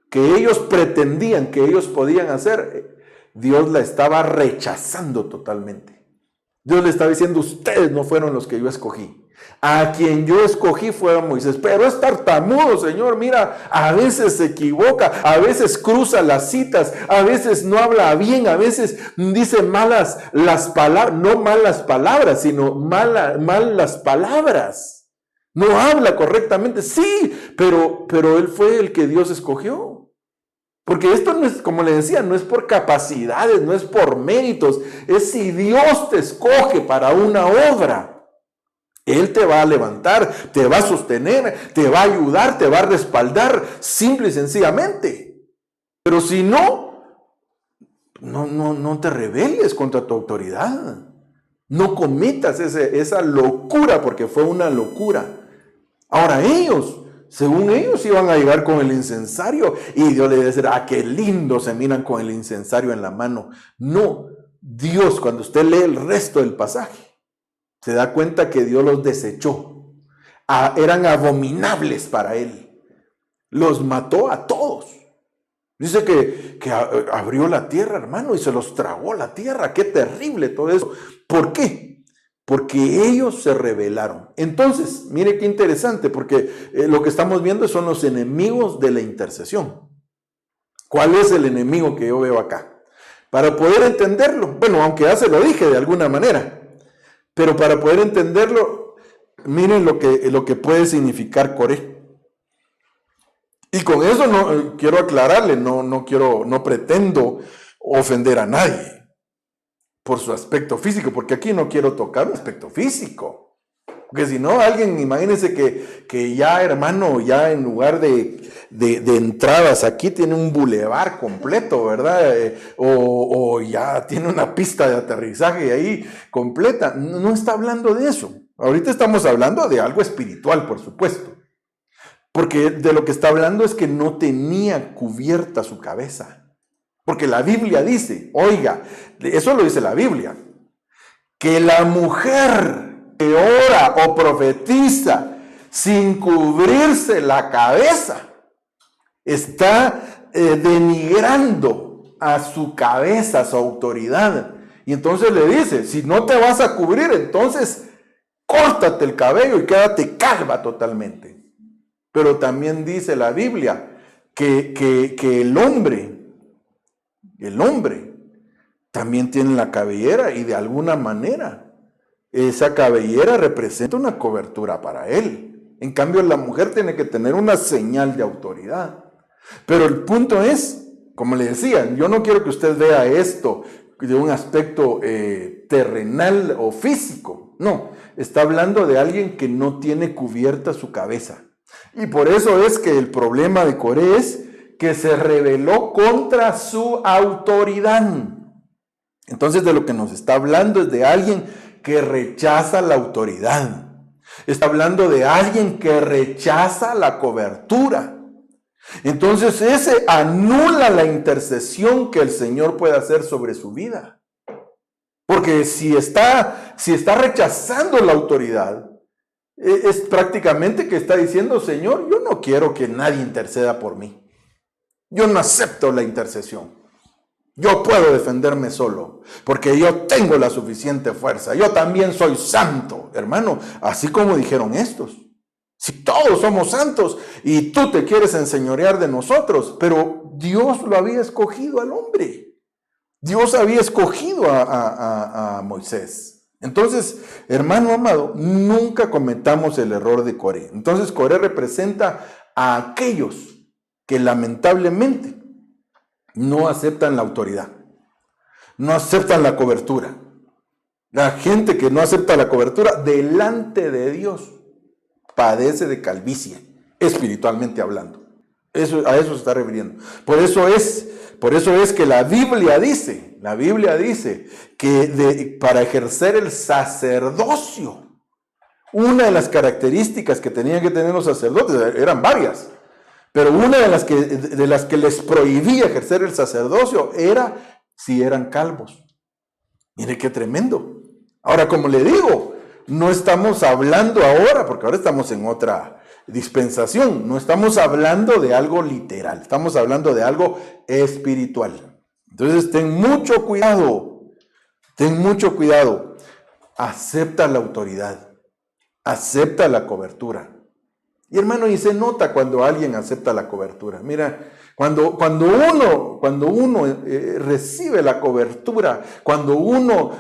Speaker 2: que ellos pretendían, que ellos podían hacer, Dios la estaba rechazando totalmente. Dios le estaba diciendo, ustedes no fueron los que yo escogí. A quien yo escogí fue a Moisés. Pero es tartamudo, Señor. Mira, a veces se equivoca, a veces cruza las citas, a veces no habla bien, a veces dice malas las palabras, no malas palabras, sino mal las palabras. No habla correctamente. Sí, pero él fue el que Dios escogió. Porque esto no es, como le decía, no es por capacidades, no es por méritos, es si Dios te escoge para una obra. Él te va a levantar, te va a sostener, te va a ayudar, te va a respaldar, simple y sencillamente. Pero si no, no te rebeles contra tu autoridad. No cometas esa locura, porque fue una locura. Ahora ellos, según ellos, iban a llegar con el incensario y Dios le decía, qué lindo se miran con el incensario en la mano. No, Dios, cuando usted lee el resto del pasaje, se da cuenta que Dios los desechó. Eran abominables para él. Los mató a todos. Dice que abrió la tierra, hermano, y se los tragó la tierra. Qué terrible todo eso. ¿Por qué? Porque ellos se rebelaron. Entonces, mire qué interesante, porque lo que estamos viendo son los enemigos de la intercesión. ¿Cuál es el enemigo que yo veo acá? Para poder entenderlo, bueno, aunque ya se lo dije de alguna manera, pero para poder entenderlo, miren lo que puede significar Coré. Y con eso no quiero aclararle, no pretendo ofender a nadie por su aspecto físico, porque aquí no quiero tocar un aspecto físico. Porque si no, alguien, imagínense que ya, hermano, ya en lugar de entradas aquí tiene un bulevar completo, ¿verdad? O ya tiene una pista de aterrizaje ahí completa. No está hablando de eso. Ahorita estamos hablando de algo espiritual, por supuesto. Porque de lo que está hablando es que no tenía cubierta su cabeza. Porque la Biblia dice, oiga, eso lo dice la Biblia, que la mujer que ora o profetiza sin cubrirse la cabeza está denigrando a su cabeza, a su autoridad. Y entonces le dice, si no te vas a cubrir, entonces córtate el cabello y quédate calva totalmente. Pero también dice la Biblia que el hombre también tiene la cabellera y de alguna manera esa cabellera representa una cobertura para él. En cambio, la mujer tiene que tener una señal de autoridad. Pero el punto es, como le decía, yo no quiero que usted vea esto de un aspecto terrenal o físico. No, está hablando de alguien que no tiene cubierta su cabeza. Y por eso es que el problema de Coré es que se rebeló contra su autoridad. Entonces de lo que nos está hablando es de alguien que rechaza la autoridad. Está hablando de alguien que rechaza la cobertura. Entonces ese anula la intercesión que el Señor puede hacer sobre su vida. Porque si está rechazando la autoridad, es prácticamente que está diciendo, Señor, yo no quiero que nadie interceda por mí. Yo no acepto la intercesión. Yo puedo defenderme solo, porque yo tengo la suficiente fuerza. Yo también soy santo, hermano, así como dijeron estos. Si todos somos santos y tú te quieres enseñorear de nosotros, pero Dios lo había escogido al hombre. Dios había escogido a Moisés. Entonces, hermano amado, nunca cometamos el error de Coré. Entonces, Coré representa a aquellos que lamentablemente no aceptan la autoridad, no aceptan la cobertura. La gente que no acepta la cobertura delante de Dios padece de calvicie, espiritualmente hablando. A eso se está refiriendo. Por eso es que la Biblia dice que para ejercer el sacerdocio, una de las características que tenían que tener los sacerdotes, eran varias, pero una de las que les prohibía ejercer el sacerdocio era si eran calvos. Mire qué tremendo. Ahora, como le digo, no estamos hablando ahora, porque ahora estamos en otra dispensación, no estamos hablando de algo literal, estamos hablando de algo espiritual. Entonces, ten mucho cuidado, acepta la autoridad, acepta la cobertura. Y hermano, y se nota cuando alguien acepta la cobertura. Mira, cuando uno recibe la cobertura, cuando uno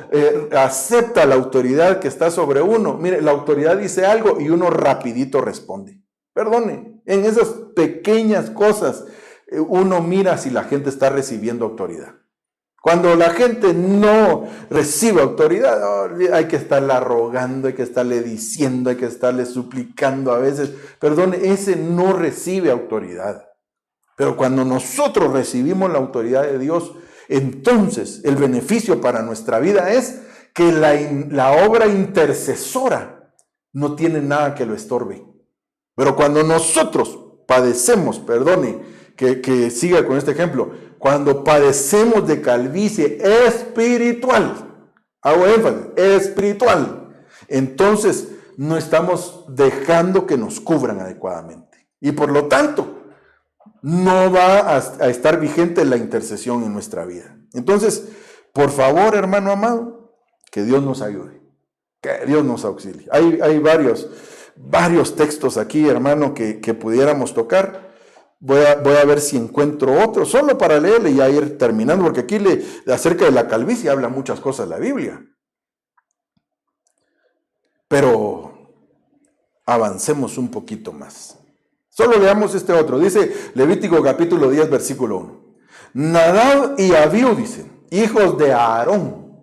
Speaker 2: acepta la autoridad que está sobre uno, mire, la autoridad dice algo y uno rapidito responde. Perdone, en esas pequeñas cosas uno mira si la gente está recibiendo autoridad. Cuando la gente no recibe autoridad, hay que estarle rogando, hay que estarle diciendo, hay que estarle suplicando a veces. Perdone, ese no recibe autoridad. Pero cuando nosotros recibimos la autoridad de Dios, entonces el beneficio para nuestra vida es que la obra intercesora no tiene nada que lo estorbe. Pero cuando nosotros padecemos, perdone que siga con este ejemplo, cuando padecemos de calvicie espiritual, hago énfasis, espiritual, entonces no estamos dejando que nos cubran adecuadamente. Y por lo tanto, no va a estar vigente la intercesión en nuestra vida. Entonces, por favor, hermano amado, que Dios nos ayude, que Dios nos auxilie. Hay varios textos aquí, hermano, que pudiéramos tocar. Voy a ver si encuentro otro, solo para leerle y ya ir terminando, porque aquí acerca de la calvicie habla muchas cosas la Biblia. Pero avancemos un poquito más. Solo leamos este otro. Dice Levítico capítulo 10, versículo 1. Nadab y Abiú, dicen, hijos de Aarón,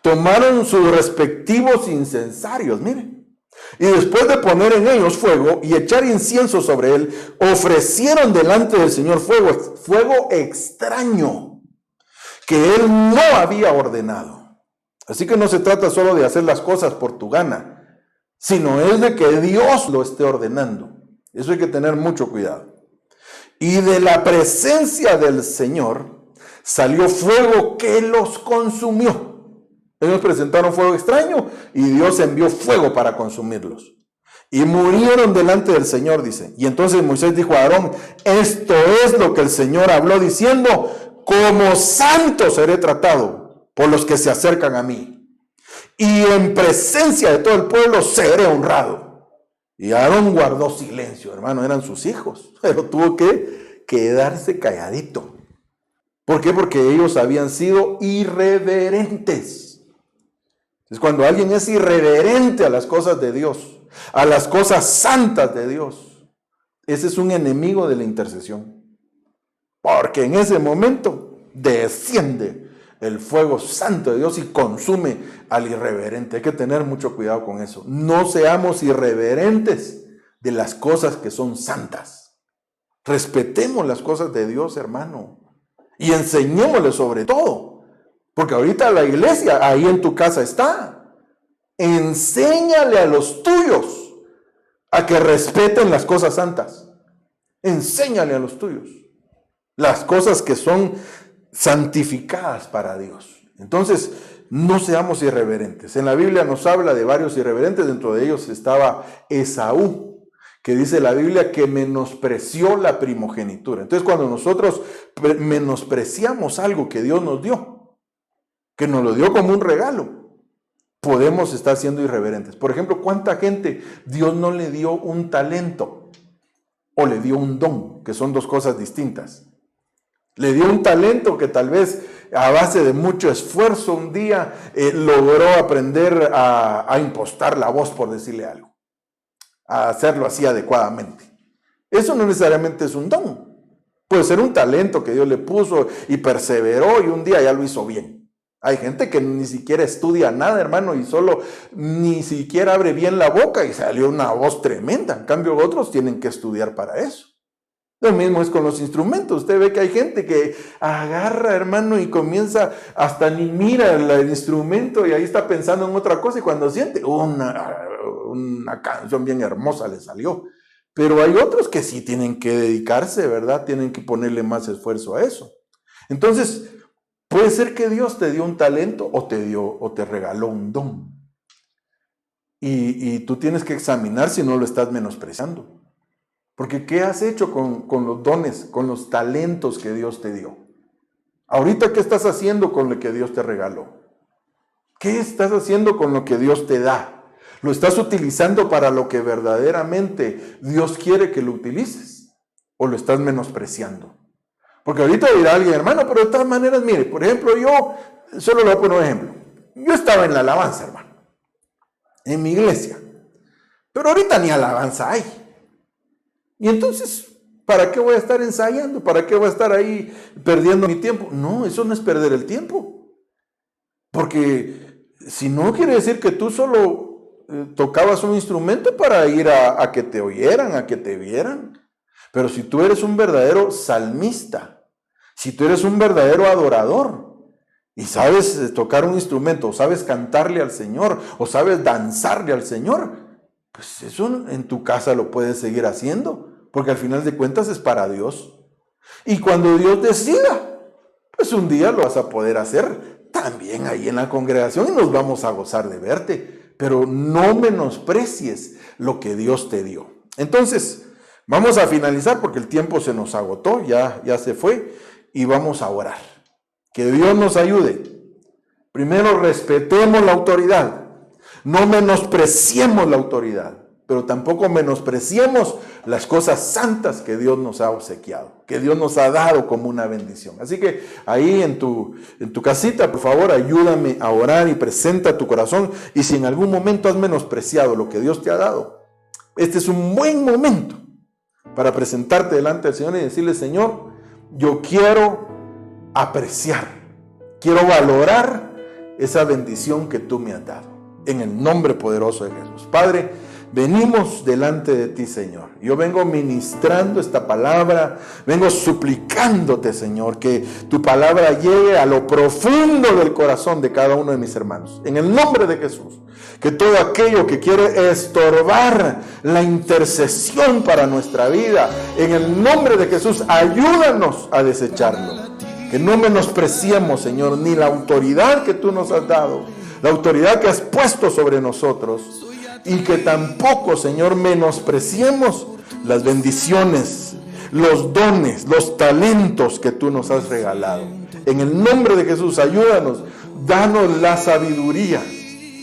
Speaker 2: tomaron sus respectivos incensarios, miren. Y después de poner en ellos fuego y echar incienso sobre él, ofrecieron delante del Señor fuego extraño que él no había ordenado. Así que no se trata solo de hacer las cosas por tu gana, sino es de que Dios lo esté ordenando. Eso hay que tener mucho cuidado. Y de la presencia del Señor salió fuego que los consumió. Ellos presentaron fuego extraño y Dios envió fuego para consumirlos. Y murieron delante del Señor, dice. Y entonces Moisés dijo a Aarón, esto es lo que el Señor habló diciendo, como santo seré tratado por los que se acercan a mí. Y en presencia de todo el pueblo seré honrado. Y Aarón guardó silencio, hermano, eran sus hijos, pero tuvo que quedarse calladito. ¿Por qué? Porque ellos habían sido irreverentes. Es cuando alguien es irreverente a las cosas de Dios, a las cosas santas de Dios, ese es un enemigo de la intercesión. Porque en ese momento desciende el fuego santo de Dios y consume al irreverente. Hay que tener mucho cuidado con eso. No seamos irreverentes de las cosas que son santas. Respetemos las cosas de Dios, hermano, y enseñémosle sobre todo. Porque ahorita la iglesia ahí en tu casa está. Enséñale a los tuyos a que respeten las cosas santas. Enséñale a los tuyos las cosas que son santificadas para Dios. Entonces, no seamos irreverentes. En la Biblia nos habla de varios irreverentes. Dentro de ellos estaba Esaú, que dice la Biblia que menospreció la primogenitura. Entonces, cuando nosotros menospreciamos algo que Dios nos dio, que nos lo dio como un regalo, podemos estar siendo irreverentes. Por ejemplo, ¿cuánta gente Dios no le dio un talento o le dio un don, que son dos cosas distintas? Le dio un talento que tal vez a base de mucho esfuerzo un día logró aprender a impostar la voz, por decirle algo, a hacerlo así adecuadamente. Eso no necesariamente es un don. Puede ser un talento que Dios le puso y perseveró y un día ya lo hizo bien. Hay gente que ni siquiera estudia nada, hermano, y solo ni siquiera abre bien la boca y salió una voz tremenda. En cambio, otros tienen que estudiar para eso. Lo mismo es con los instrumentos. Usted ve que hay gente que agarra, hermano, y comienza, hasta ni mira el instrumento y ahí está pensando en otra cosa y cuando siente una canción bien hermosa le salió. Pero hay otros que sí tienen que dedicarse, ¿verdad? Tienen que ponerle más esfuerzo a eso. Entonces, puede ser que Dios te dio un talento o te regaló un don. Y tú tienes que examinar si no lo estás menospreciando. Porque ¿qué has hecho con los dones, con los talentos que Dios te dio? Ahorita, ¿qué estás haciendo con lo que Dios te regaló? ¿Qué estás haciendo con lo que Dios te da? ¿Lo estás utilizando para lo que verdaderamente Dios quiere que lo utilices? ¿O lo estás menospreciando? Porque ahorita dirá alguien, hermano, pero de todas maneras, mire, por ejemplo, yo, solo le voy a poner un ejemplo. Yo estaba en la alabanza, hermano, en mi iglesia. Pero ahorita ni alabanza hay. Y entonces, ¿para qué voy a estar ensayando? ¿Para qué voy a estar ahí perdiendo mi tiempo? No, eso no es perder el tiempo. Porque si no quiere decir que tú solo tocabas un instrumento para ir a que te oyeran, a que te vieran. Pero si tú eres un verdadero salmista, Si tú eres un verdadero adorador y sabes tocar un instrumento, o sabes cantarle al Señor, o sabes danzarle al Señor, pues eso en tu casa lo puedes seguir haciendo, porque al final de cuentas es para Dios. Y cuando Dios decida, pues un día lo vas a poder hacer también ahí en la congregación y nos vamos a gozar de verte. Pero no menosprecies lo que Dios te dio. Entonces, vamos a finalizar porque el tiempo se nos agotó, ya se fue, y vamos a orar. Que Dios nos ayude. Primero, respetemos la autoridad. No menospreciemos la autoridad, pero tampoco menospreciemos las cosas santas que Dios nos ha obsequiado, que Dios nos ha dado como una bendición. Así que ahí en tu casita, por favor, ayúdame a orar y presenta tu corazón. Y si en algún momento has menospreciado lo que Dios te ha dado, este es un buen momento para presentarte delante del Señor y decirle: Señor, yo quiero apreciar, quiero valorar esa bendición que tú me has dado. En el nombre poderoso de Jesús. Padre, venimos delante de ti, Señor. Yo vengo ministrando esta palabra, vengo suplicándote, Señor, que tu palabra llegue a lo profundo del corazón de cada uno de mis hermanos. En el nombre de Jesús, que todo aquello que quiere estorbar la intercesión para nuestra vida, en el nombre de Jesús, ayúdanos a desecharlo. Que no menospreciemos, Señor, ni la autoridad que tú nos has dado, la autoridad que has puesto sobre nosotros, y que tampoco, Señor, menospreciemos las bendiciones, los dones, los talentos que tú nos has regalado. En el nombre de Jesús, ayúdanos, danos la sabiduría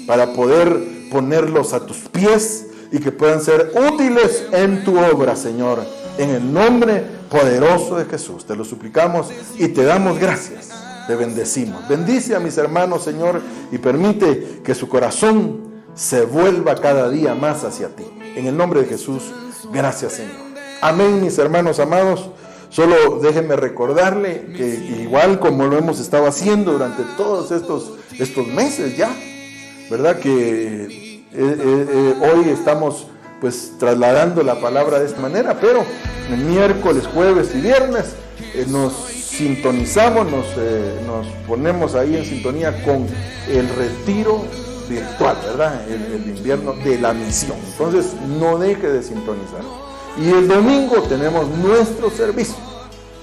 Speaker 2: para poder ponerlos a tus pies y que puedan ser útiles en tu obra, Señor. En el nombre poderoso de Jesús, te lo suplicamos y te damos gracias. Te bendecimos. Bendice a mis hermanos, Señor, y permite que su corazón se vuelva cada día más hacia ti. En el nombre de Jesús, gracias, Señor. Amén, mis hermanos amados. Solo déjenme recordarle que igual como lo hemos estado haciendo durante todos estos meses ya, ¿verdad? Que hoy estamos pues trasladando la palabra de esta manera, pero el miércoles, jueves y viernes nos sintonizamos, nos ponemos ahí en sintonía con el retiro virtual, ¿verdad? El invierno de la misión. Entonces, no deje de sintonizar. Y el domingo tenemos nuestro servicio.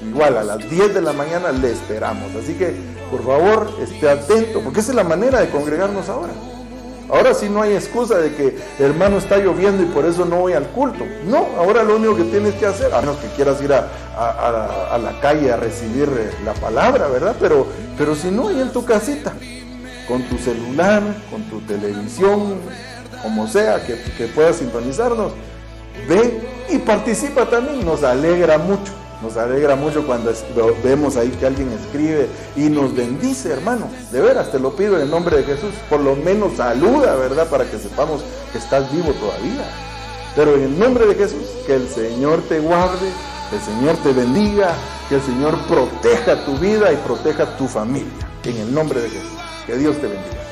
Speaker 2: Igual a las 10 de la mañana le esperamos. Así que, por favor, esté atento, porque esa es la manera de congregarnos ahora. Ahora sí no hay excusa de que, hermano, está lloviendo y por eso no voy al culto. No, ahora lo único que tienes que hacer, a menos que quieras ir a la calle a recibir la palabra, ¿verdad? Pero si no, ahí en tu casita, con tu celular, con tu televisión, como sea que puedas sintonizarnos, ve y participa también. Nos alegra mucho cuando vemos ahí que alguien escribe y nos bendice, hermano. De veras, te lo pido en el nombre de Jesús. Por lo menos saluda, ¿verdad? Para que sepamos que estás vivo todavía. Pero en el nombre de Jesús, que el Señor te guarde, que el Señor te bendiga, que el Señor proteja tu vida y proteja tu familia. En el nombre de Jesús. Que Dios te bendiga.